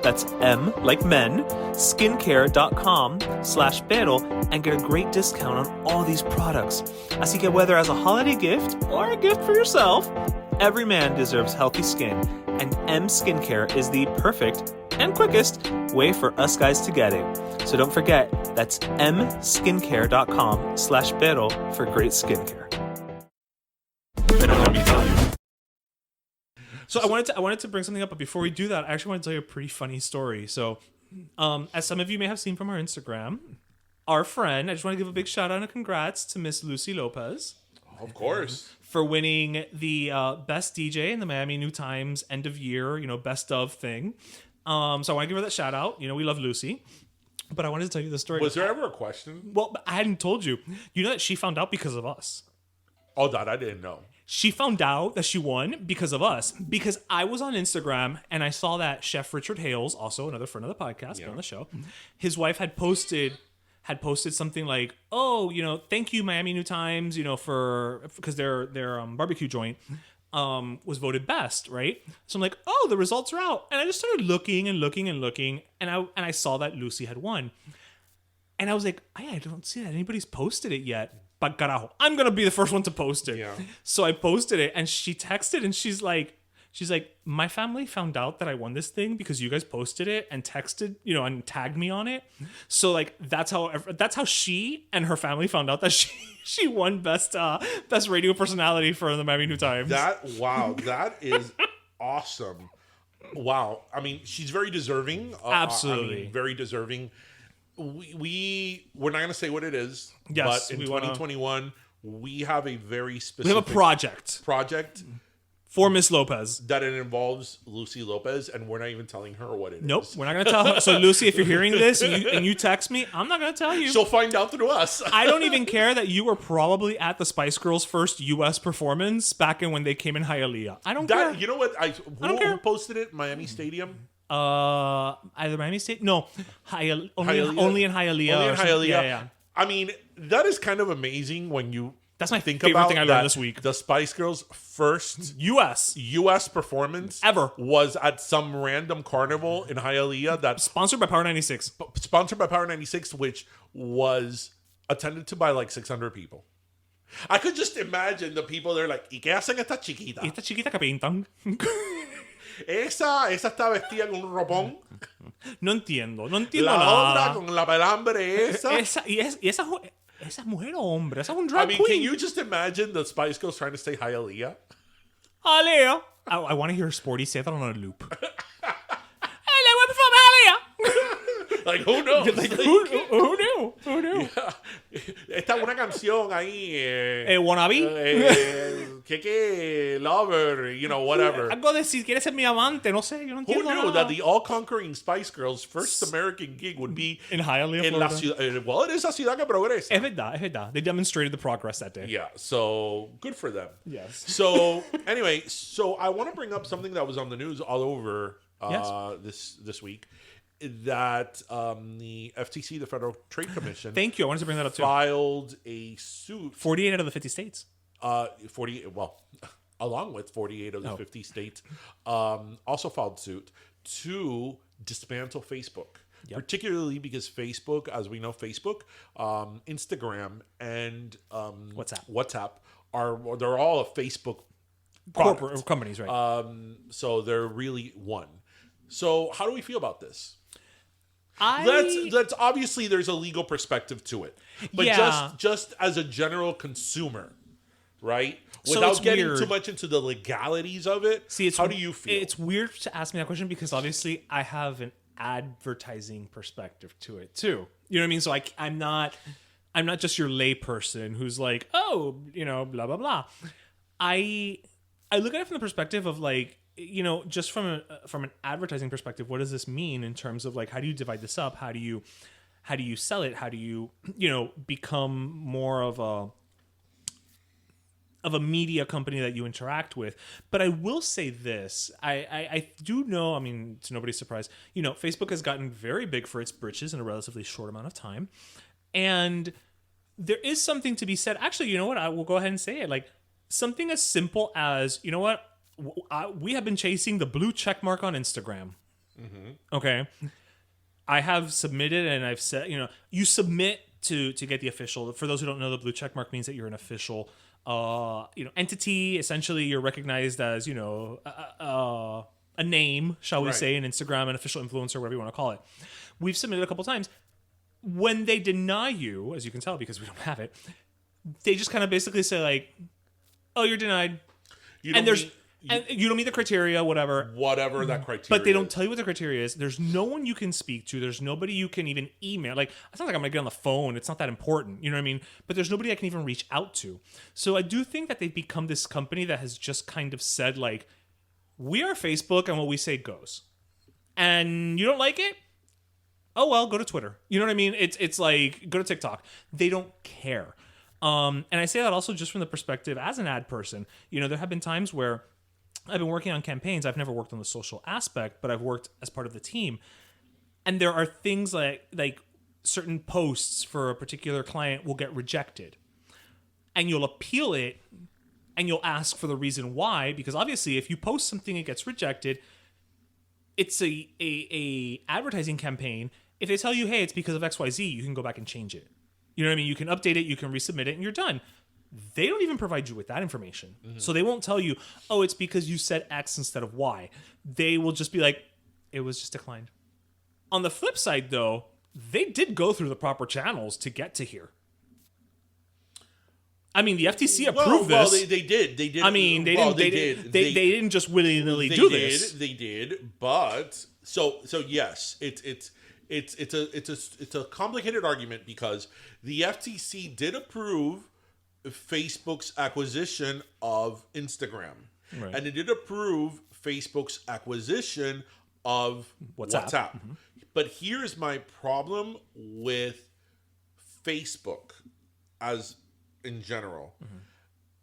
that's M like men, skincare.com/pero and get a great discount on all these products. Así que whether as a holiday gift or a gift for yourself, every man deserves healthy skin, and M Skincare is the perfect and quickest way for us guys to get it. So don't forget, that's mskincare.com/pero for great skincare. Pero let me tell you. So I wanted to bring something up, but before we do that, I actually want to tell you a pretty funny story. So, as some of you may have seen from our Instagram, our friend, I just want to give a big shout out and congrats to Miss Lucy Lopez. Of course. For winning the best DJ in the Miami New Times end of year, best of thing. So I want to give her that shout out. We love Lucy. But I wanted to tell you the story. Was there ever a question? Well, I hadn't told you. You know that she found out because of us. Oh, that I didn't know. She found out that she won because of us. Because I was on Instagram and I saw that Chef Richard Hales, also another friend of the podcast, been on the show, his wife had posted something like, "Oh, thank you Miami New Times, because their barbecue joint was voted best, right?" So I'm like, "Oh, the results are out," and I just started looking, and I saw that Lucy had won, and I was like, I don't see that anybody's posted it yet. But carajo, I'm gonna be the first one to post it. Yeah. So I posted it, and she texted, and she's like, my family found out that I won this thing because you guys posted it and texted, and tagged me on it. So that's how she and her family found out that she won best radio personality for the Miami New Times. That is awesome. Wow. I mean, she's very deserving. Absolutely. Very deserving. We're not going to say what it is. Yes, but in 2021, we have a very specific... We have a project for Miss Lopez. That it involves Lucy Lopez, and we're not even telling her what it is. Nope, we're not going to tell her. So, Lucy, if you're hearing this and you text me, I'm not going to tell you. She'll find out through us. I don't even care that you were probably at the Spice Girls' first U.S. performance back when they came in Hialeah. I don't care. You know what? Who posted it? Miami Stadium? Either Miami State? No. Only in Hialeah. Only in Hialeah. Yeah. I mean, that is kind of amazing when you... That's my favorite thing I learned this week. The Spice Girls' first U.S. performance ever was at some random carnival in Hialeah. That's sponsored by Power 96. Which was attended to by like 600 people. I could just imagine the people there like, ¿Y qué hacen esta chiquita? Esta chiquita que pintan. Esa está vestida con un ropón. No entiendo La nada. otra con la pelambre esa. Esa es mujer o hombre. Esa es un I drag mean, can queen. you just imagine the Spice Girls trying to say hi, Aaliyah? Alea. I want to hear Sporty say that on a loop. Hello, I'm from Alea. Like, who knows? Like, who knew? Who knew? Esta es una canción ahí. Wannabe. Que lover, you know, whatever. Algo de si quieres ser mi amante, no sé, yo no Who entiendo knew nada. that the all-conquering Spice Girls' first American gig would be In Hialeah, en la Florida. ciudad? Well, it is a ciudad que progresa. Es verdad. They demonstrated the progress that day. Yeah, so good for them. Yes. So anyway, so I want to bring up something that was on the news all over this week. That the FTC, the Federal Trade Commission, Thank you. I wanted to bring that up too. filed a suit. 48 out of the 50 states. 48. Well, along with 48 of the 50 states, also filed suit to dismantle Facebook. Yep. Particularly because Facebook, as we know, Facebook, Instagram, and WhatsApp they're all a Facebook Corporate companies, right? So they're really one. So how do we feel about this? Let's obviously there's a legal perspective to it, but just as a general consumer, right? Without getting too much into the legalities of it, how do you feel? It's weird to ask me that question because obviously I have an advertising perspective to it too. You know what I mean? So I'm not just your lay person who's like, oh, you know, blah blah blah. I look at it from the perspective of like, you know, just from an advertising perspective, what does this mean in terms of like, how do you divide this up? How do you sell it? How do you become more of a media company that you interact with? But I will say this, I do know, I mean, to nobody's surprise, you know, Facebook has gotten very big for its britches in a relatively short amount of time. And there is something to be said. Actually, you know what? I will go ahead and say it. Like something as simple as, you know what? We have been chasing the blue check mark on Instagram. Mm-hmm. Okay. I have submitted and I've said, you know, you submit to get the official. For those who don't know, the blue check mark means that you're an official entity. Essentially, you're recognized as, you know, a name, shall we say, in Instagram, an official influencer, whatever you want to call it. We've submitted a couple times. When they deny you, as you can tell because we don't have it, they just kind of basically say like, oh, you're denied. And you don't meet the criteria, whatever. Whatever that criteria But they don't tell you what the criteria is. There's no one you can speak to. There's nobody you can even email. Like, it's not like I'm going to get on the phone. It's not that important. You know what I mean? But there's nobody I can even reach out to. So I do think that they've become this company that has just kind of said, like, we are Facebook and what we say goes. And you don't like it? Oh, well, go to Twitter. You know what I mean? It's like, go to TikTok. They don't care. And I say that also just from the perspective as an ad person. You know, there have been times where I've been working on campaigns. I've never worked on the social aspect, but I've worked as part of the team. And there are things like certain posts for a particular client will get rejected. And you'll appeal it and you'll ask for the reason why, because obviously if you post something and it gets rejected, it's a advertising campaign. If they tell you, hey, it's because of XYZ, you can go back and change it. You know what I mean? You can update it, you can resubmit it, and you're done. They don't even provide you with that information. Mm-hmm. So they won't tell you, oh, it's because you said X instead of Y. They will just be like, it was just declined. On the flip side, though, they did go through the proper channels to get to here. I mean, the FTC approved this. Well, they did. They did. I mean, they didn't just willy-nilly do this. They did. But so yes, it's a complicated argument because the FTC did approve Facebook's acquisition of Instagram. Right. And it did approve Facebook's acquisition of WhatsApp. Mm-hmm. But here's my problem with Facebook as in general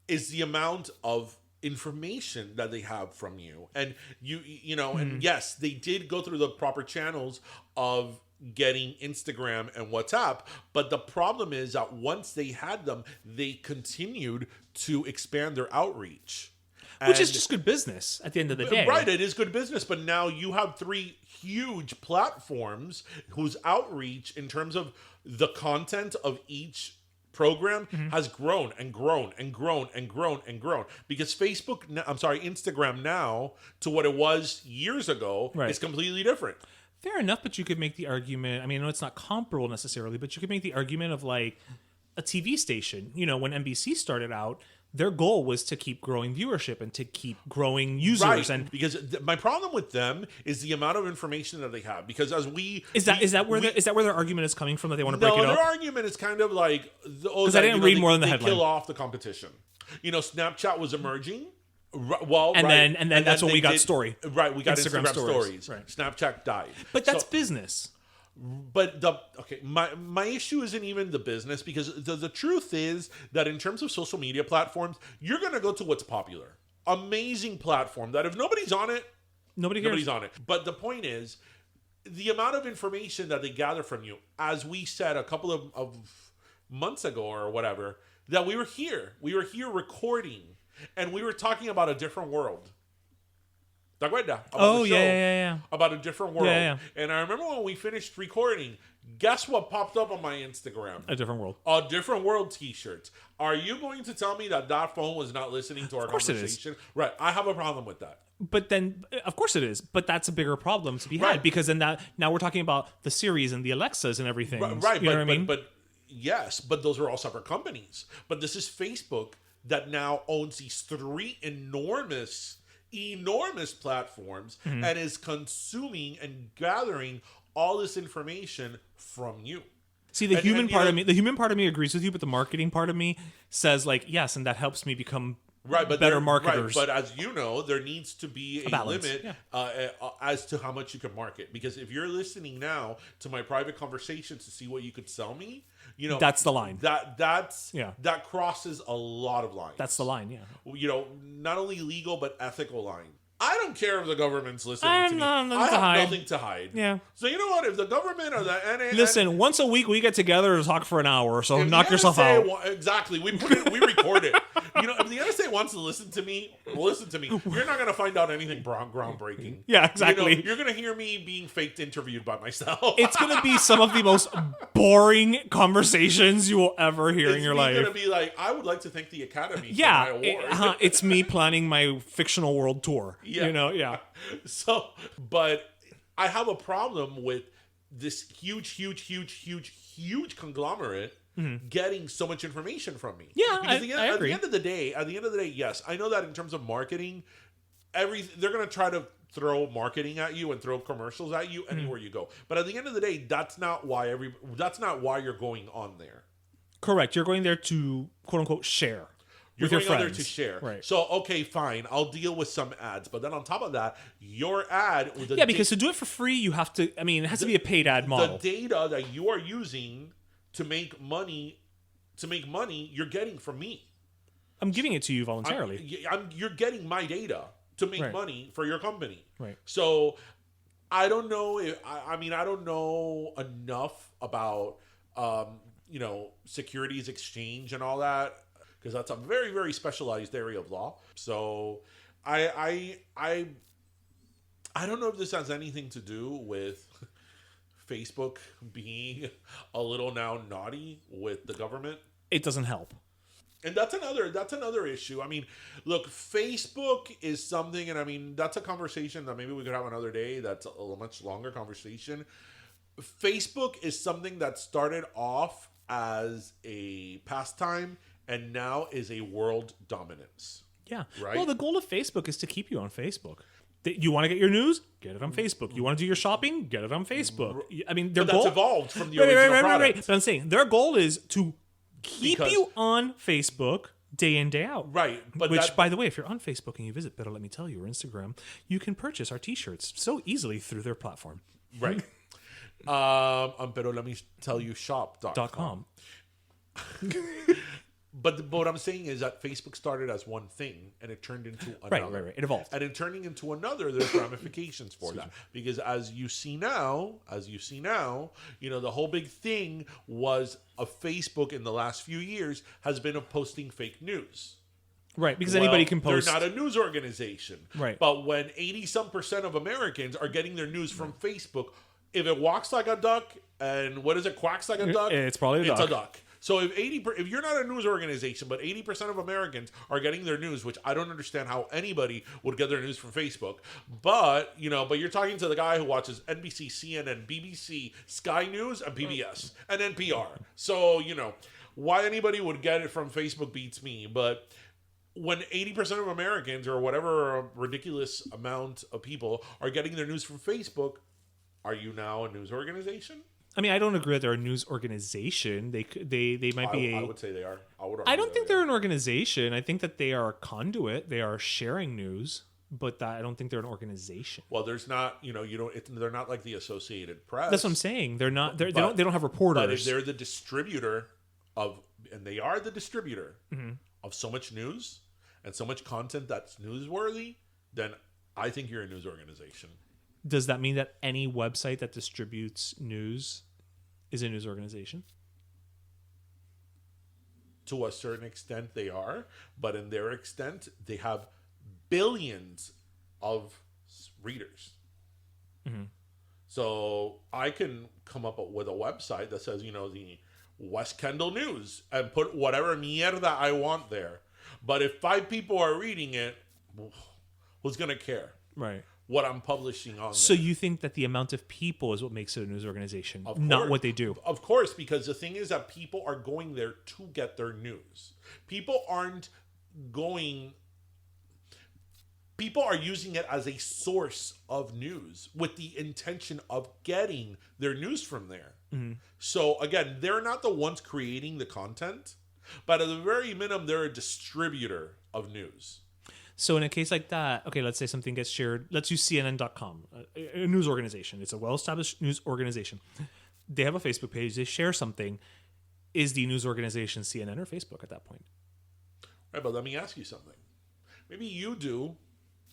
is the amount of information that they have from you. And you know, and yes, they did go through the proper channels of getting Instagram and WhatsApp, but the problem is that once they had them, they continued to expand their outreach. Which is just good business at the end of the day. Right, it is good business, but now you have 3 huge platforms whose outreach in terms of the content of each program has grown and grown and grown and grown and grown, because Instagram now to what it was years ago is completely different. Fair enough, but you could make the argument. I mean, I know it's not comparable necessarily, but you could make the argument of like a TV station. You know, when NBC started out, their goal was to keep growing viewership and to keep growing users. Right, and because my problem with them is the amount of information that they have. Because as is that where their argument is coming from, that they want to break it up? No, their argument is kind of like, because I didn't read more than the headline. Kill off the competition. You know, Snapchat was emerging. And then that's when we got story. Right, we got Instagram stories. Right. Snapchat died. But that's business. But my issue isn't even the business, because the truth is that in terms of social media platforms, you're going to go to what's popular. Amazing platform that if nobody's on it, nobody's on it. But the point is, the amount of information that they gather from you, as we said a couple of months ago or whatever, that we were here recording, and we were talking about a different world. About a different world. Yeah. And I remember when we finished recording, guess what popped up on my Instagram? A different world. A different world t-shirt. Are you going to tell me that phone was not listening to our conversation? Right. I have a problem with that. But then, of course it is. But that's a bigger problem to be had, because then now we're talking about the Series and the Alexas and everything. Right. You know what I mean? But yes, but those are all separate companies. But this is Facebook that now owns these three enormous platforms and is consuming and gathering all this information from you. See, the human part of me agrees with you, but the marketing part of me says like, yes, and that helps me become better marketers. Right, but as you know, there needs to be a limit as to how much you can market. Because if you're listening now to my private conversations to see what you could sell me, you know, that's the line. That crosses a lot of lines. That's the line, You know, not only legal but ethical line. I don't care if the government's listening to me. I have nothing to hide. Yeah. So you know what? If the government or the NA... Listen, once a week we get together to talk for an hour, so knock yourself out. Exactly. We record it. You know, if the NSA wants to listen to me, listen to me. You're not going to find out anything groundbreaking. Yeah, exactly. You know, you're going to hear me being faked interviewed by myself. It's going to be some of the most boring conversations you will ever hear in your life. It's going to be like, I would like to thank the Academy for my award. It's me planning my fictional world tour. Yeah. You know, yeah. So, but I have a problem with this huge conglomerate getting so much information from me. Yeah, because I agree. At the end of the day, yes, I know that in terms of marketing, they're going to try to throw marketing at you and throw commercials at you anywhere you go. But at the end of the day, that's not why you're going on there. Correct. You're going there to quote unquote share. You're with your going out friends. there to share. Right. So, okay, fine. I'll deal with some ads. But then on top of that, your ad... because to do it for free, you have to... I mean, it has to be a paid ad model. The data that you are using to make money, you're getting from me. I'm giving it to you voluntarily. You're getting my data to make money for your company. Right. So, I don't know I don't know enough about, securities exchange and all that, because that's a very, very specialized area of law. So I don't know if this has anything to do with Facebook being a little now naughty with the government. It doesn't help. And that's another issue. I mean, look, Facebook is something, and I mean, that's a conversation that maybe we could have another day. That's a much longer conversation. Facebook is something that started off as a pastime and now is a world dominance. Yeah. Right? Well, the goal of Facebook is to keep you on Facebook. You want to get your news? Get it on Facebook. You want to do your shopping? Get it on Facebook. I mean, their goal... that's evolved from the original product. Right. But I'm saying their goal is to keep you on Facebook day in, day out. Right. But by the way, if you're on Facebook and you visit Better Let Me Tell You or Instagram, you can purchase our t-shirts so easily through their platform. Right. Pero let me tell you shop.com. But what I'm saying is that Facebook started as one thing and it turned into another. Right. It evolved. And in turning into another, there's ramifications for that. Because as you see now, the whole big thing was Facebook in the last few years has been of posting fake news. Right, because anybody can post. They're not a news organization. Right. But when 80% of Americans are getting their news from Facebook, if it walks like a duck and quacks like a duck, it's probably a duck. It's a duck. So if you're not a news organization, but 80% of Americans are getting their news, which I don't understand how anybody would get their news from Facebook. But you're talking to the guy who watches NBC, CNN, BBC, Sky News, and PBS, and NPR. So why anybody would get it from Facebook beats me. But when 80% of Americans, or whatever ridiculous amount of people, are getting their news from Facebook, are you now a news organization? I mean, I don't agree that they're a news organization. They might be. I would say they are. I don't think they're an organization. I think that they are a conduit. They are sharing news, but I don't think they're an organization. Well, there's not. They're not like the Associated Press. That's what I'm saying. They're not. They don't have reporters. But if they're the distributor and they are the distributor of so much news and so much content that's newsworthy, then I think you're a news organization. Does that mean that any website that distributes news is a news organization? To a certain extent, they are. But in their extent, they have billions of readers. Mm-hmm. So I can come up with a website that says, the West Kendall News, and put whatever mierda I want there. But if 5 people are reading it, who's going to care? Right. What I'm publishing on So there. You think that the amount of people is what makes it a news organization, Of not course. what they do? Of course, because the thing is that people are going there to get their news. People are using it as a source of news with the intention of getting their news from there. Mm-hmm. So again, they're not the ones creating the content, but at the very minimum, they're a distributor of news. So in a case like that, okay, let's say something gets shared. Let's use CNN.com, a news organization. It's a well-established news organization. They have a Facebook page. They share something. Is the news organization CNN or Facebook at that point? Right, but let me ask you something. Maybe you do,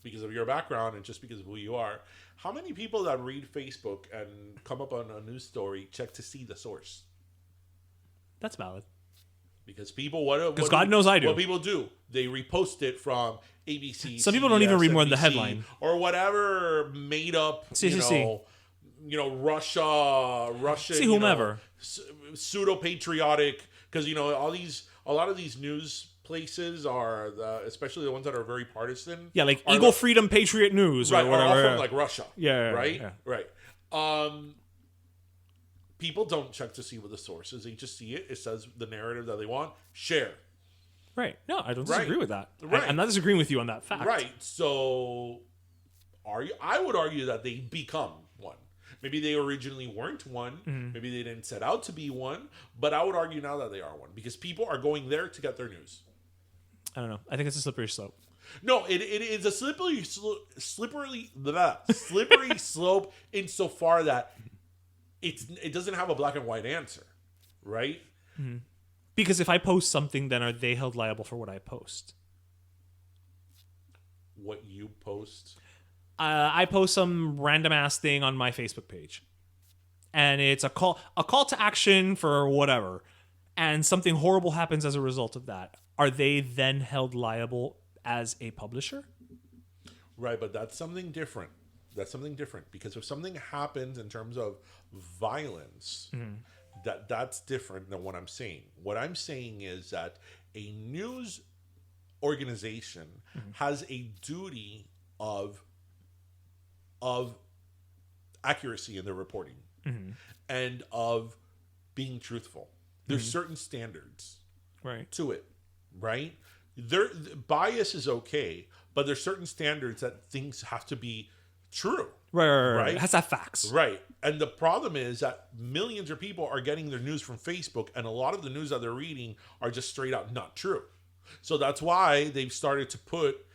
because of your background and just because of who you are. How many people that read Facebook and come up on a news story check to see the source? That's valid. Because people, because God knows I do. What people do, they repost it from ABC. Some people don't even read more than the headline or whatever made up. Russian, whomever, pseudo patriotic. Because a lot of these news places are, especially the ones that are very partisan. Yeah, like Eagle Freedom Patriot News, right? Or whatever. Or from like Russia. Yeah, right, yeah. right. People don't check to see what the source is. They just see it. It says the narrative that they want. Share. Right. No, I don't disagree with that. Right. I'm not disagreeing with you on that fact. Right. So, I would argue that they become one. Maybe they originally weren't one. Mm-hmm. Maybe they didn't set out to be one. But I would argue now that they are one. Because people are going there to get their news. I don't know. I think it's a slippery slope. No, it is a slippery slope insofar that it doesn't have a black and white answer, right? Mm-hmm. Because if I post something, then are they held liable for what I post? What you post? I post some random ass thing on my Facebook page, and it's a call to action for whatever, and something horrible happens as a result of that. Are they then held liable as a publisher? Right, but that's something different. Because if something happens in terms of violence, that's different than what I'm saying. What I'm saying is that a news organization has a duty of accuracy in their reporting and of being truthful. There's certain standards to it, right? Bias is okay, but there's certain standards that things have to be true. Right. It has to have facts. Right. And the problem is that millions of people are getting their news from Facebook, and a lot of the news that they're reading are just straight out not true. So that's why they've started to put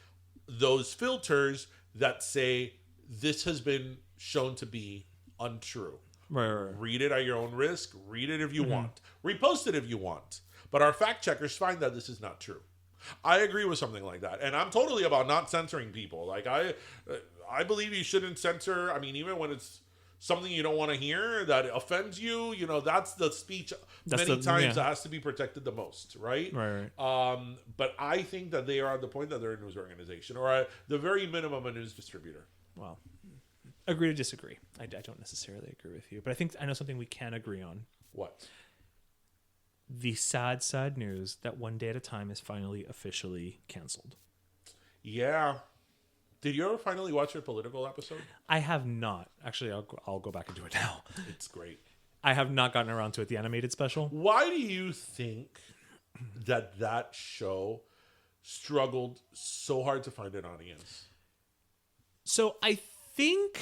those filters that say this has been shown to be untrue. Right. Read it at your own risk. Read it if you want. Repost it if you want. But our fact checkers find that this is not true. I agree with something like that. And I'm totally about not censoring people. Like I believe you shouldn't censor. I mean, even when it's something you don't want to hear that offends you, that's the speech many times that has to be protected the most, right? Right. But I think that they are at the point that they're a news organization, or at the very minimum a news distributor. Well, agree to disagree. I don't necessarily agree with you, but I know something we can agree on. What? the sad, sad news that One Day at a Time is finally officially canceled. Yeah. Did you ever finally watch your political episode? I have not. Actually, I'll go back and do it now. It's great. I have not gotten around to it, the animated special. Why do you think that show struggled so hard to find an audience? So I think...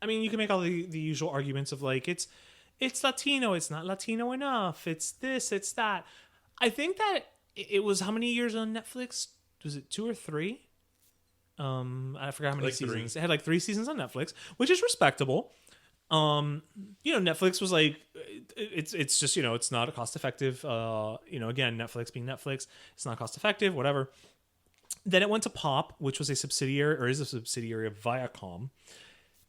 I mean, you can make all the usual arguments of like, it's Latino, it's not Latino enough, it's this, it's that. I think that it was how many years on Netflix? Was it 2 or 3? I forgot how many seasons. 3. It had like 3 seasons on Netflix, which is respectable. Netflix was like, it's just, it's not a cost effective. Again, Netflix being Netflix, it's not cost effective, whatever. Then it went to Pop, which was a subsidiary or is a subsidiary of Viacom.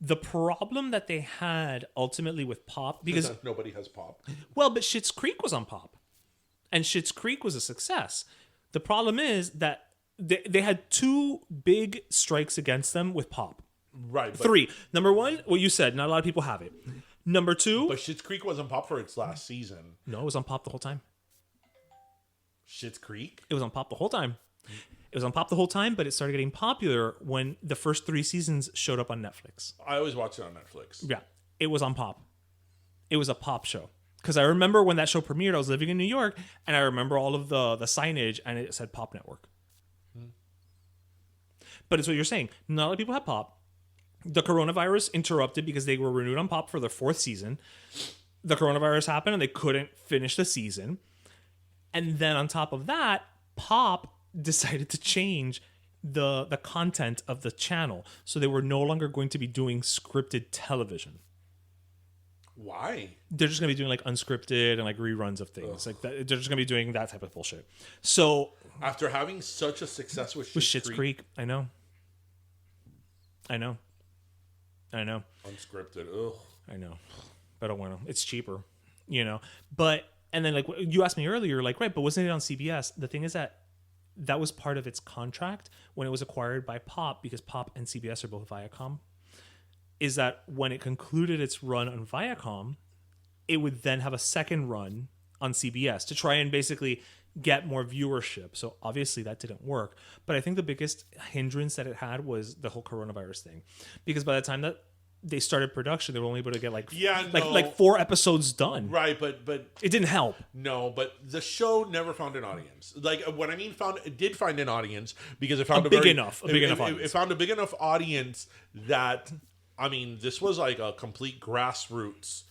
The problem that they had ultimately with Pop, because nobody has Pop. Well, but Schitt's Creek was on Pop, and Schitt's Creek was a success. The problem is that they had 2 big strikes against them with Pop. Right. 3. Number 1, what you said, not a lot of people have it. Number 2, but Schitt's Creek wasn't Pop for its last season. No, it was on Pop the whole time. Schitt's Creek? It was on Pop the whole time. It was on Pop the whole time, but it started getting popular when the first 3 seasons showed up on Netflix. I always watch it on Netflix. Yeah, it was on Pop. It was a Pop show. Because I remember when that show premiered, I was living in New York, and I remember all of the signage, and it said Pop Network. But it's what you're saying. Not a lot of people have Pop. The coronavirus interrupted because they were renewed on Pop for their 4th season. The coronavirus happened, and they couldn't finish the season. And then on top of that, Pop decided to change the content of the channel. So they were no longer going to be doing scripted television. Why? They're just going to be doing like unscripted and like reruns of things. Like that, they're just going to be doing that type of bullshit. So after having such a success with Schitt's Creek, I know. Unscripted, ugh. I know. But I don't want to. It's cheaper, But, and then like you asked me earlier, like, right, but wasn't it on CBS? The thing is that was part of its contract when it was acquired by Pop, because Pop and CBS are both Viacom, is that when it concluded its run on Viacom, it would then have a second run on CBS to try and basically get more viewership. So obviously that didn't work. But I think the biggest hindrance that it had was the whole coronavirus thing. Because by the time that they started production, they were only able to get like 4 episodes done. Right, but it didn't help. No, but the show never found an audience. Like when I mean it did find an audience because it found a big enough audience. It found a big enough audience that, I mean, this was like a complete grassroots.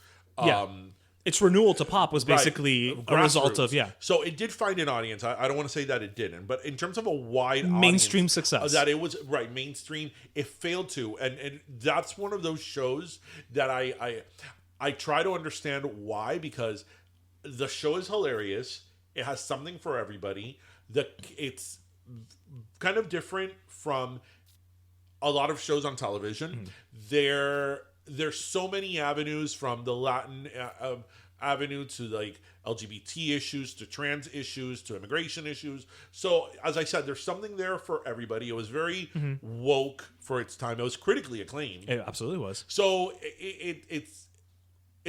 Its renewal to Pop was basically a result of, So it did find an audience. I don't want to say that it didn't, but in terms of a wide mainstream audience, success, that it was mainstream, it failed to, and that's one of those shows that I try to understand why, because the show is hilarious. It has something for everybody. It's kind of different from a lot of shows on television. There's so many avenues, from the Latin avenue to like LGBT issues, to trans issues, to immigration issues. So as I said, there's something there for everybody. It was very woke for its time. It was critically acclaimed. It absolutely was. So it's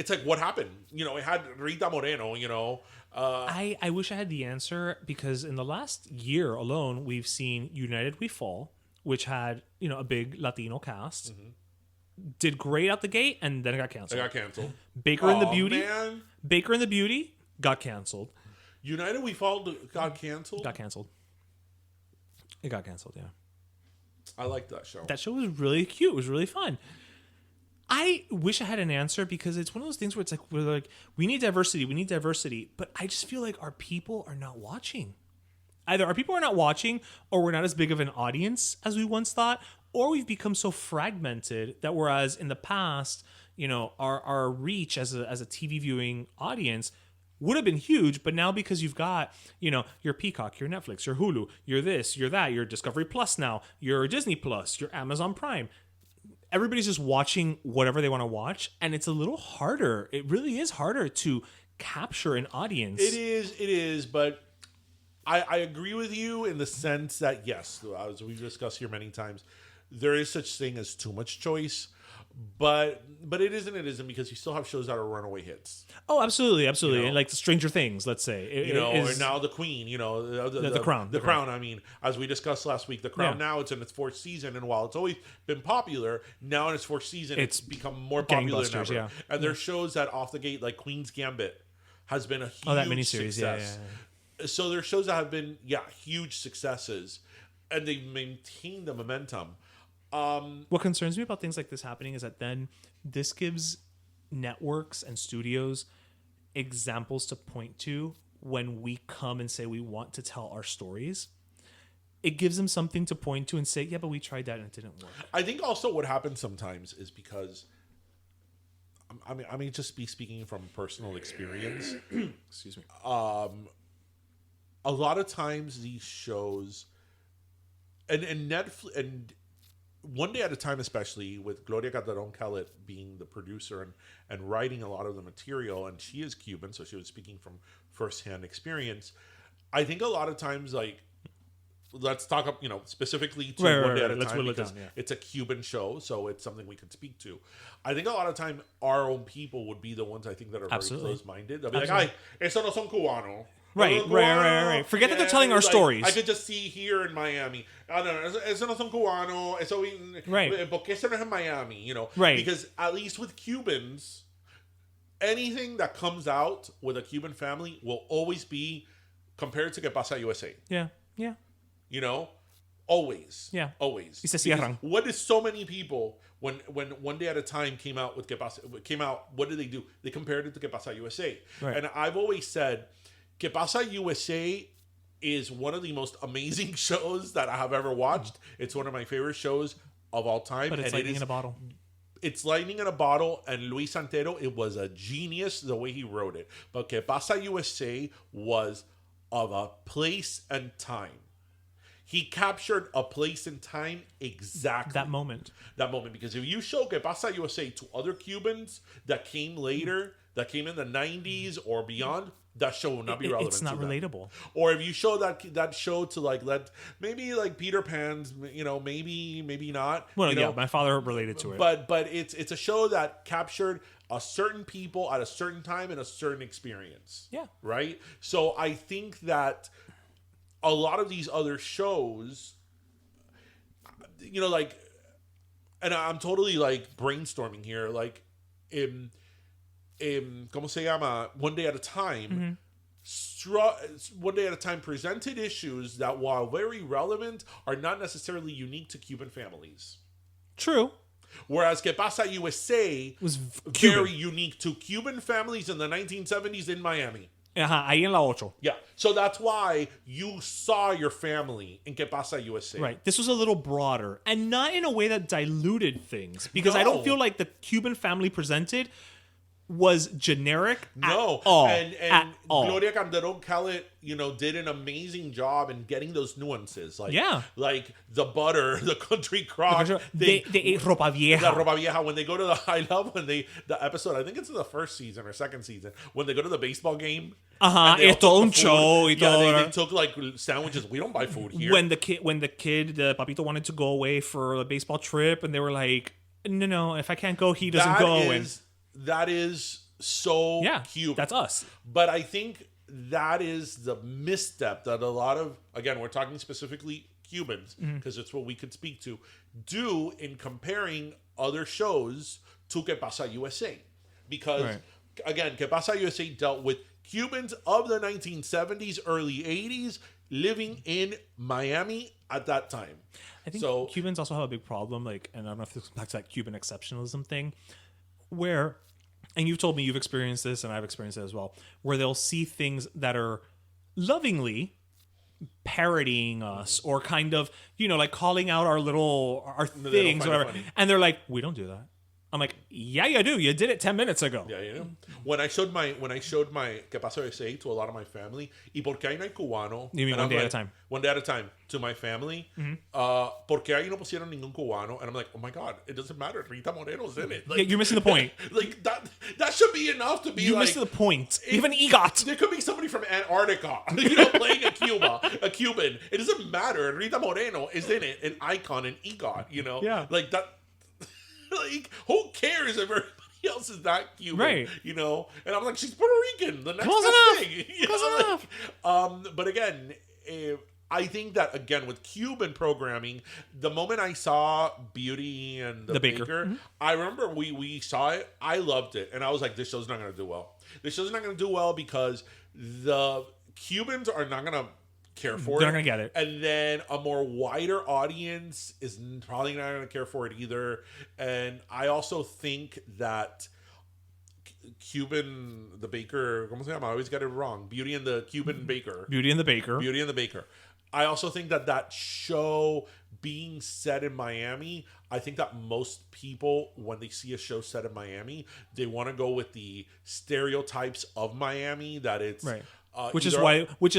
like, what happened? It had Rita Moreno, I wish I had the answer, because in the last year alone, we've seen United We Fall, which had, a big Latino cast. Did great out the gate, and then it got canceled. Baker and the Beauty. Man. Baker and the Beauty got canceled. United We Fall got canceled? It got canceled, yeah. I liked that show. That show was really cute. It was really fun. I wish I had an answer, because it's one of those things where it's like, we're like, we need diversity. But I just feel like our people are not watching. Either our people are not watching, or we're not as big of an audience as we once thought, or we've become so fragmented that whereas in the past, our reach as a TV viewing audience would have been huge, but now because you've got, your Peacock, your Netflix, your Hulu, your this, your that, your Discovery Plus now, your Disney Plus, your Amazon Prime, everybody's just watching whatever they want to watch, and it's a little harder. It really is harder to capture an audience. It is, but I agree with you in the sense that, yes, as we've discussed here many times, there is such thing as too much choice. But it isn't because you still have shows that are runaway hits. Oh, absolutely. You know? And like Stranger Things, let's say. Or now The Queen, The Crown. The Crown, I mean, as we discussed last week, The Crown now it's in its 4th season, and while it's always been popular, now in its 4th season, it's become more popular than ever. Yeah. And there's shows that off the gate, like Queen's Gambit, has been a huge that miniseries, success. Yeah. So there's shows that have been, huge successes, and they've maintained the momentum. What concerns me about things like this happening is that then this gives networks and studios examples to point to when we come and say we want to tell our stories. It gives them something to point to and say, yeah, but we tried that and it didn't work. I think also what happens sometimes is because, I mean, just be speaking from personal experience. Excuse me. A lot of times these shows, and Netflix, and One Day at a Time, especially with Gloria Calderon-Kellett being the producer and writing a lot of the material, and she is Cuban, so she was speaking from firsthand experience. I think a lot of times, like, let's talk up, specifically to One Day at a Time because it's a Cuban show, so it's something we could speak to. I think a lot of time our own people would be the ones I think that are very close-minded. They'll be like, "Ay, eso no son cubano." Right. Forget that they're telling our stories. I could just see here in Miami. No, eso no son cubano. Eso, right. Porque eso no es en Miami, Right. Because at least with Cubans, anything that comes out with a Cuban family will always be compared to Que Pasa USA. Yeah. Always. Yeah. Always. Y se cierran. What is so many people when One Day at a Time came out with what did they do? They compared it to Que Pasa USA. Right. And I've always said Que Pasa USA is one of the most amazing shows that I have ever watched. It's one of my favorite shows of all time. But it's lightning in a bottle. It's lightning in a bottle, and Luis Santero, it was a genius the way he wrote it. But Que Pasa USA was of a place and time. He captured a place and time exactly. That moment. Because if you show Que Pasa USA to other Cubans that came later, that came in the 90s or beyond, that show will not be relevant. It's not to relatable. Them. Or if you show that show to maybe like Peter Pan's, maybe not. Well, my father related to it. But it's a show that captured a certain people at a certain time and a certain experience. Yeah. Right? So I think that a lot of these other shows, and I'm totally like brainstorming here, like in ¿cómo se llama? One Day at a Time. One Day at a Time presented issues that, while very relevant, are not necessarily unique to Cuban families. True. Whereas Que Pasa USA was very unique to Cuban families in the 1970s in Miami. Ahí en la 8. Yeah. So that's why you saw your family in Que Pasa USA. Right. This was a little broader, and not in a way that diluted things, because I don't feel like the Cuban family presented was generic at all. And Gloria Calderon-Kellett, did an amazing job in getting those nuances. Like the butter, the country crock. They ate ropa vieja. The ropa vieja. When they go to the the episode, I think it's in the first season or second season, when they go to the baseball game. Es todo un show. They took like sandwiches. We don't buy food here. When the the papito wanted to go away for a baseball trip, and they were like, no, if I can't go, he doesn't go. That is so Cuban. That's us. But I think that is the misstep that a lot of, again, we're talking specifically Cubans, because it's what we could speak to, do in comparing other shows to Que Pasa USA. Because, again, Que Pasa USA dealt with Cubans of the 1970s, early 80s, living in Miami at that time. I think Cubans also have a big problem, and I don't know if this comes back to that Cuban exceptionalism thing, where, and you've told me you've experienced this and I've experienced it as well, where they'll see things that are lovingly parodying us or kind of, like calling out our things, whatever. And they're like, we don't do that. I'm like, yeah, you do. You did it 10 minutes ago. Yeah, you know. When I showed my Que Paso Ese to a lot of my family, y porque ahí no hay cubano. You mean and one I'm day at like, a time? One day at a time to my family. Porque ahí no pusieron ningún cubano, and I'm like, oh my god, it doesn't matter. Rita Moreno's in it. Like, Yeah, you're missing the point. Like that should be enough to be You like. missed the point. Even EGOT. There could be somebody from Antarctica, playing a Cuban. It doesn't matter. Rita Moreno is in it, an icon, an EGOT. Yeah. Like that. Like, who cares if everybody else is not Cuban? Right. And I'm like, she's Puerto Rican. The next Close best enough. thing. Close enough. But again, I think that again with Cuban programming, the moment I saw Beauty and the Baker, Mm-hmm. I remember we saw it. I loved it, and I was like, this show's not going to do well. This show's not going to do well because the Cubans are not going to care for They're it. not gonna get it. And then a more wider audience is probably not going to care for it either. And I also think that the Baker, ¿cómo se llama? I always get it wrong. Beauty and the Cuban Baker. Beauty and the Baker. Beauty and the Baker. I also think that show being set in Miami, I think that most people, when they see a show set in Miami, they want to go with the stereotypes of Miami, that it's... Right. Which is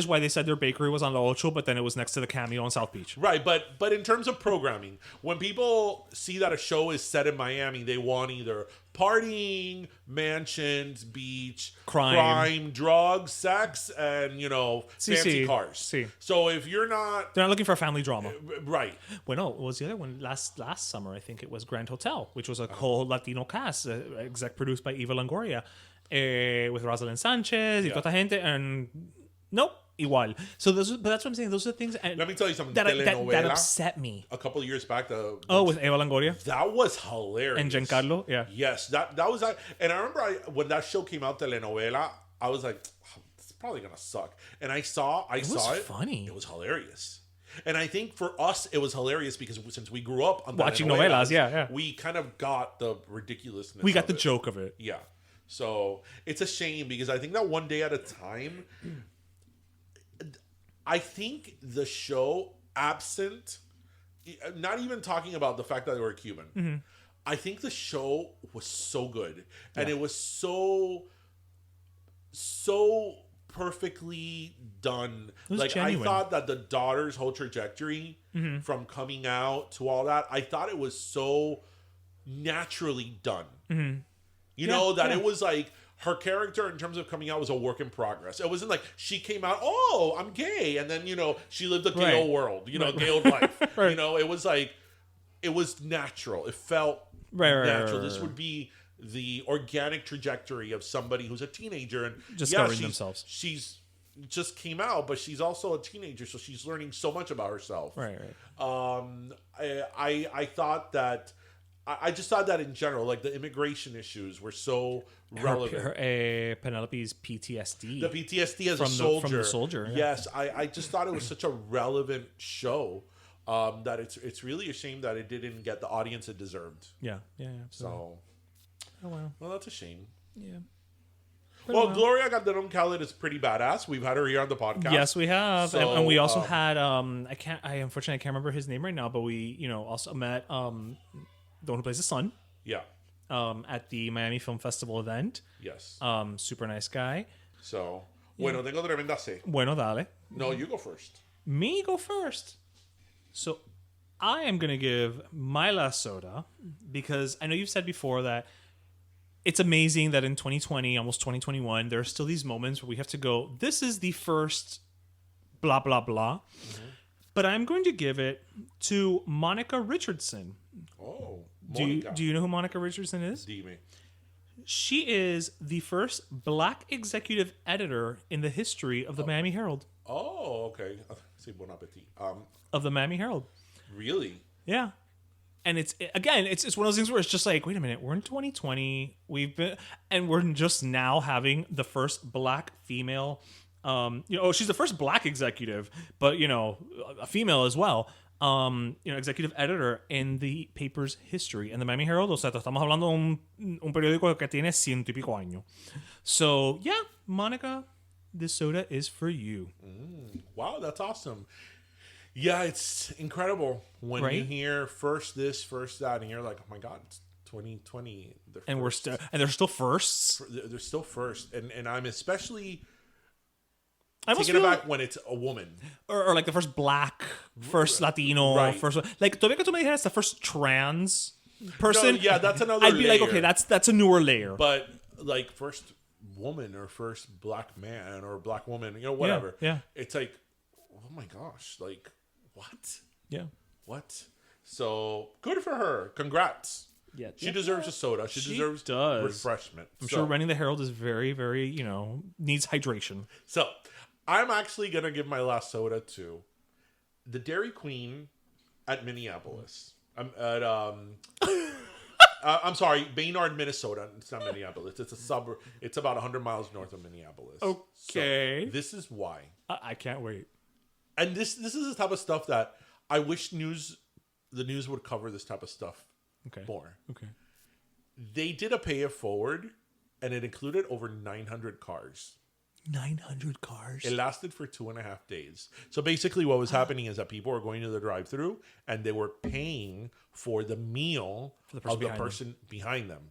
why they said their bakery was on La Ocho, but then it was next to the Cameo on South Beach. Right, but in terms of programming, when people see that a show is set in Miami, they want either partying, mansions, beach, crime, drugs, sex, and fancy cars. Sí. So if you're not, they're not looking for a family drama. Right. Well, no, it was the other one last summer. I think it was Grand Hotel, which was a whole Latino cast, exec produced by Eva Longoria. With Rosalind Sanchez y toda gente, and nope, igual. So but that's what I'm saying. Those are the things. Let me tell you something. That upset me. A couple of years back, with Eva Longoria, that was hilarious. And Giancarlo, yeah. Yes, that was. And I remember when that show came out, telenovela, I was like, oh, it's probably gonna suck. And I saw it. Funny. It was hilarious. And I think for us, it was hilarious because since we grew up on watching novelas, yeah, we kind of got the ridiculousness. We got the joke of it. Yeah. So it's a shame because I think that one day at a time, I think the show, absent, not even talking about the fact that they were Cuban, mm-hmm. I think the show was so good. And it was so perfectly done. Like, genuine. I thought that the daughter's whole trajectory mm-hmm. from coming out to all that, I thought it was so naturally done. Mm-hmm. It was like her character in terms of coming out was a work in progress. It wasn't like she came out, oh, I'm gay. And then, she lived a gay old world, gay old life. Right. It was like, it was natural. It felt natural. This would be the organic trajectory of somebody who's a teenager and discovering themselves. She's just came out, but she's also a teenager. So she's learning so much about herself. Right. I thought that, I just thought that in general, like the immigration issues were so relevant. Penelope's PTSD. The PTSD as a soldier. From the soldier. Yeah. Yes, I just thought it was such a relevant show that it's really a shame that it didn't get the audience it deserved. Yeah. So, well, that's a shame. Yeah. Well, Gloria Calderon Khaled is pretty badass. We've had her here on the podcast. Yes, we have, so, and we also had I unfortunately can't remember his name right now, but we also met the one who plays the son. Yeah. At the Miami Film Festival event. Yes. Super nice guy. So, bueno, tengo tremenda sed. Bueno, dale. No, you go first. Me go first. So, I am going to give my last soda because I know you've said before that it's amazing that in 2020, almost 2021, there are still these moments where we have to go, this is the first blah, blah, blah. Mm-hmm. But I'm going to give it to Monica Richardson. Oh, Monica. Do you know who Monica Richardson is? Dime. She is the first black executive editor in the history of the Miami Herald. Oh, okay. Say bon appetit. Of the Miami Herald. Really? Yeah. And it's one of those things where it's just like, wait a minute, we're in 2020. We're just now having the first black female. She's the first black executive, but a female as well. Executive editor in the paper's history. And the Miami Herald, o sea, estamos hablando de un periódico que tiene 100 y pico años. So, yeah, Monica, this soda is for you. Wow, that's awesome. Yeah, it's incredible when you hear first this, first that, and you're like, oh my God, it's 2020. And they're still firsts. They're still first, and I'm especially I almost taken feel aback when it's a woman. or like the first black, first Latino, Right. first like todavía que tú me dijeras the first trans person. No, yeah, that's another I'd be like, layer. okay, that's a newer layer. But like first woman or first black man or black woman, whatever. Yeah. It's like, oh my gosh, like what? Yeah. What? So good for her. Congrats. Yeah. She deserves a soda. She deserves does. refreshment. I'm sure running the Herald is very, very, needs hydration. So I'm actually gonna give my last soda to the Dairy Queen at Minneapolis. I'm at I'm sorry, Baynard, Minnesota. It's not Minneapolis. It's a suburb. It's about 100 miles north of Minneapolis. Okay. So this is why. I can't wait. And this is the type of stuff that I wish the news would cover this type of stuff more. Okay. They did a pay it forward, and it included over 900 cars. 900 cars. It lasted for 2.5 days. So basically what was happening is that people were going to the drive-thru and they were paying for the meal of the person behind them.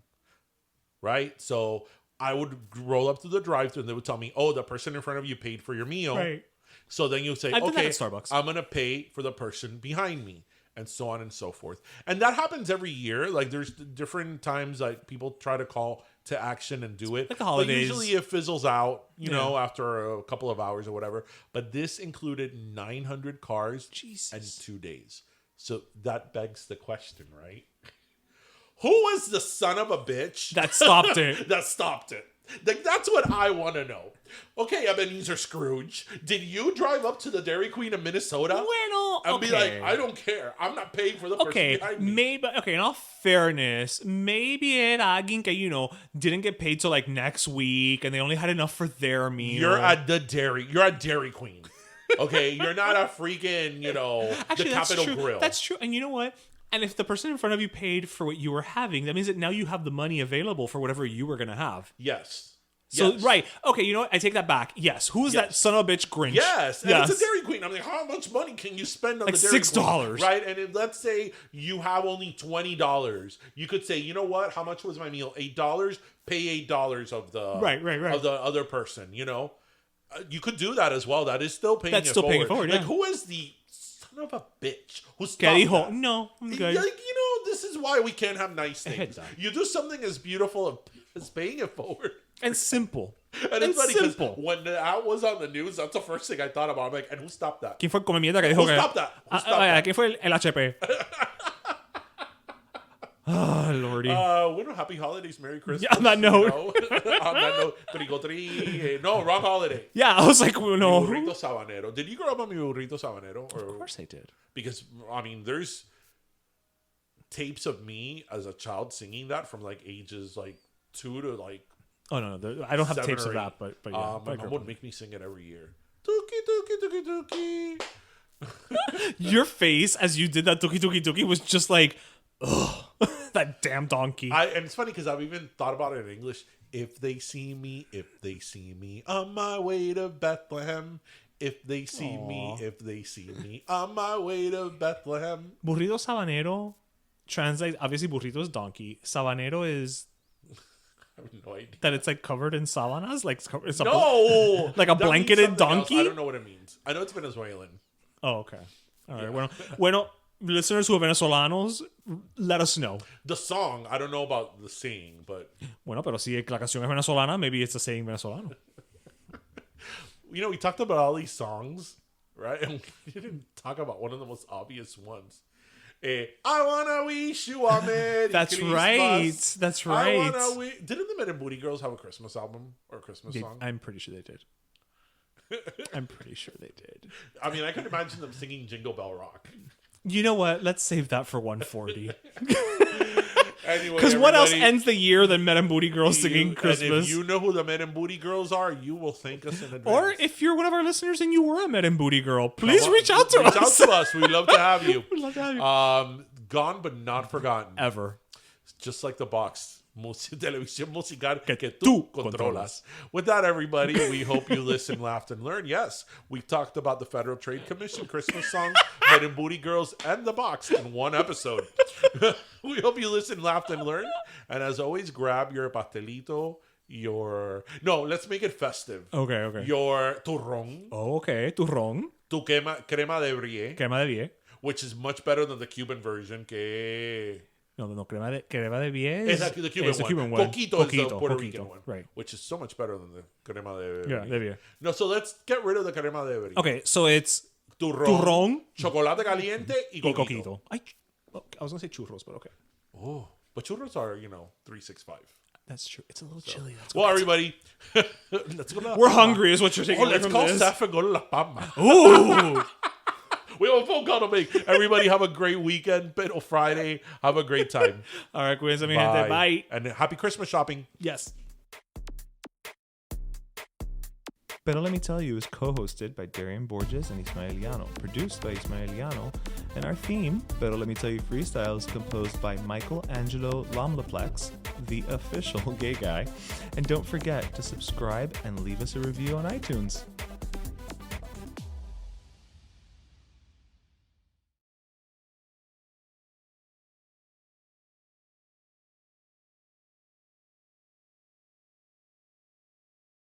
Right? So I would roll up to the drive-thru and they would tell me, oh, the person in front of you paid for your meal. Right. So then you say, I've done that okay, at Starbucks. I'm going to pay for the person behind me. And so on and so forth. And that happens every year. Like there's different times like people try to call to action and do it. Like the holidays. But usually it fizzles out, after a couple of hours or whatever. But this included 900 cars and 2 days. So that begs the question, right? Who was the son of a bitch that stopped it? that stopped it? Like, that's what I want to know. Okay, Ebenezer Scrooge, did you drive up to the Dairy Queen of Minnesota and be like, I don't care. I'm not paying for the person behind me. Maybe, in all fairness, maybe era alguien que, didn't get paid till like next week and they only had enough for their meal. You're at Dairy Queen. Okay, you're not a freaking, Actually, the Capitol true. Grill. That's true. And you know what? And if the person in front of you paid for what you were having, that means that now you have the money available for whatever you were going to have. Yes. So, yes. Right. Okay, you know what? I take that back. Yes. Who is that son of a bitch Grinch? Yes. And it's a Dairy Queen. I'm like, how much money can you spend on like the Dairy $6. Queen? Right? And let's say you have only $20. You could say, you know what? How much was my meal? $8? Pay $8 of the right. of the other person, You could do that as well. That is still paying That's it still forward. paying it forward, yeah. Like, who is the son of a bitch who stopped that? No, I'm good. Like, this is why we can't have nice things. You do something as beautiful as paying it forward. And simple. And it's funny because when that was on the news, that's the first thing I thought about. I'm like, and who stopped that? ¿Quién fue el come mierda que dijo Who stopped that? Who stopped that? ¿Quién fue el HP? Oh, Lordy. Happy holidays, Merry Christmas. Yeah, on that note. On that note, Trigotri. No, wrong holiday. Yeah, I was like, no. Mi burrito sabanero. Did you grow up on mi burrito sabanero? Of course I did. Because, there's tapes of me as a child singing that from like ages like 2 to like. Oh, no. I don't have tapes of that, but yeah. My mom would make me sing it every year. Tuki, tuki, tuki, tuki. Your face as you did that tuki, tuki, tuki was just like, ugh, that damn donkey. And it's funny because I've even thought about it in English. If they see me on my way to Bethlehem. If they see me on my way to Bethlehem. Burrito sabanero translates, obviously burrito is donkey. Sabanero is... I have no idea. That it's like covered in sábanas? Like it's a like a that blanketed donkey? I don't know what it means. I know it's Venezuelan. Oh, okay. All right. Bueno, listeners who are Venezolanos, let us know. The song, I don't know about the saying, but... Bueno, pero si la canción es venezolana, maybe it's a saying venezolano. We talked about all these songs, right? And we didn't talk about one of the most obvious ones. I wanna wish you a Merry Christmas. That's right. Didn't the Men and Booty Girls have a Christmas album or a Christmas song? I'm pretty sure they did. I'm pretty sure they did. I could imagine them singing Jingle Bell Rock. You know what? Let's save that for 140. Anyway, because what else ends the year than Men and Booty Girls singing Christmas? And if you know who the Men and Booty Girls are, you will thank us in advance. Or if you're one of our listeners and you were a Men and Booty Girl, please reach out to us. Reach out to us. We'd love to have you. We'd love to have you. Gone but not forgotten. Ever. Just like the box Televisión musical Que que tú tú controlas. controlas. With that, everybody, we hope you listened, laughed, and learned. Yes, we talked about the Federal Trade Commission Christmas song, Men in Booty Girls, and the box in one episode. We hope you listened, laughed, and learned. And as always, grab your pastelito, let's make it festive. Okay. Your turrón, Okay, turrón. tu crema de brie, Crema de vie. which is much better than the Cuban version. No, crema de vie It's is the Cuban it's the one. Cuban one. Coquito is the Puerto Rican one. Right. Which is so much better than the crema de Yeah, de vie. No, so let's get rid of the crema de brie. Okay, so it's Turrón, chocolate caliente y y coquito. coquito. I was gonna say churros, but okay. Oh, but churros are, 365. That's true. It's a little chilly. Well, everybody, let's go to We're hungry, is what you're taking away let's from call this. Steph and go to La Palma. Ooh. We have a phone call to make. Everybody have a great weekend. Pero Friday. Have a great time. All right, cuídense, mi gente. Bye. And happy Christmas shopping. Yes. Pero Let Me Tell You is co-hosted by Darian Borges and Ismaeliano, produced by Ismaeliano, and our theme, Pero Let Me Tell You Freestyle, is composed by Michael Angelo Lomlaplex, the official gay guy. And don't forget to subscribe and leave us a review on iTunes.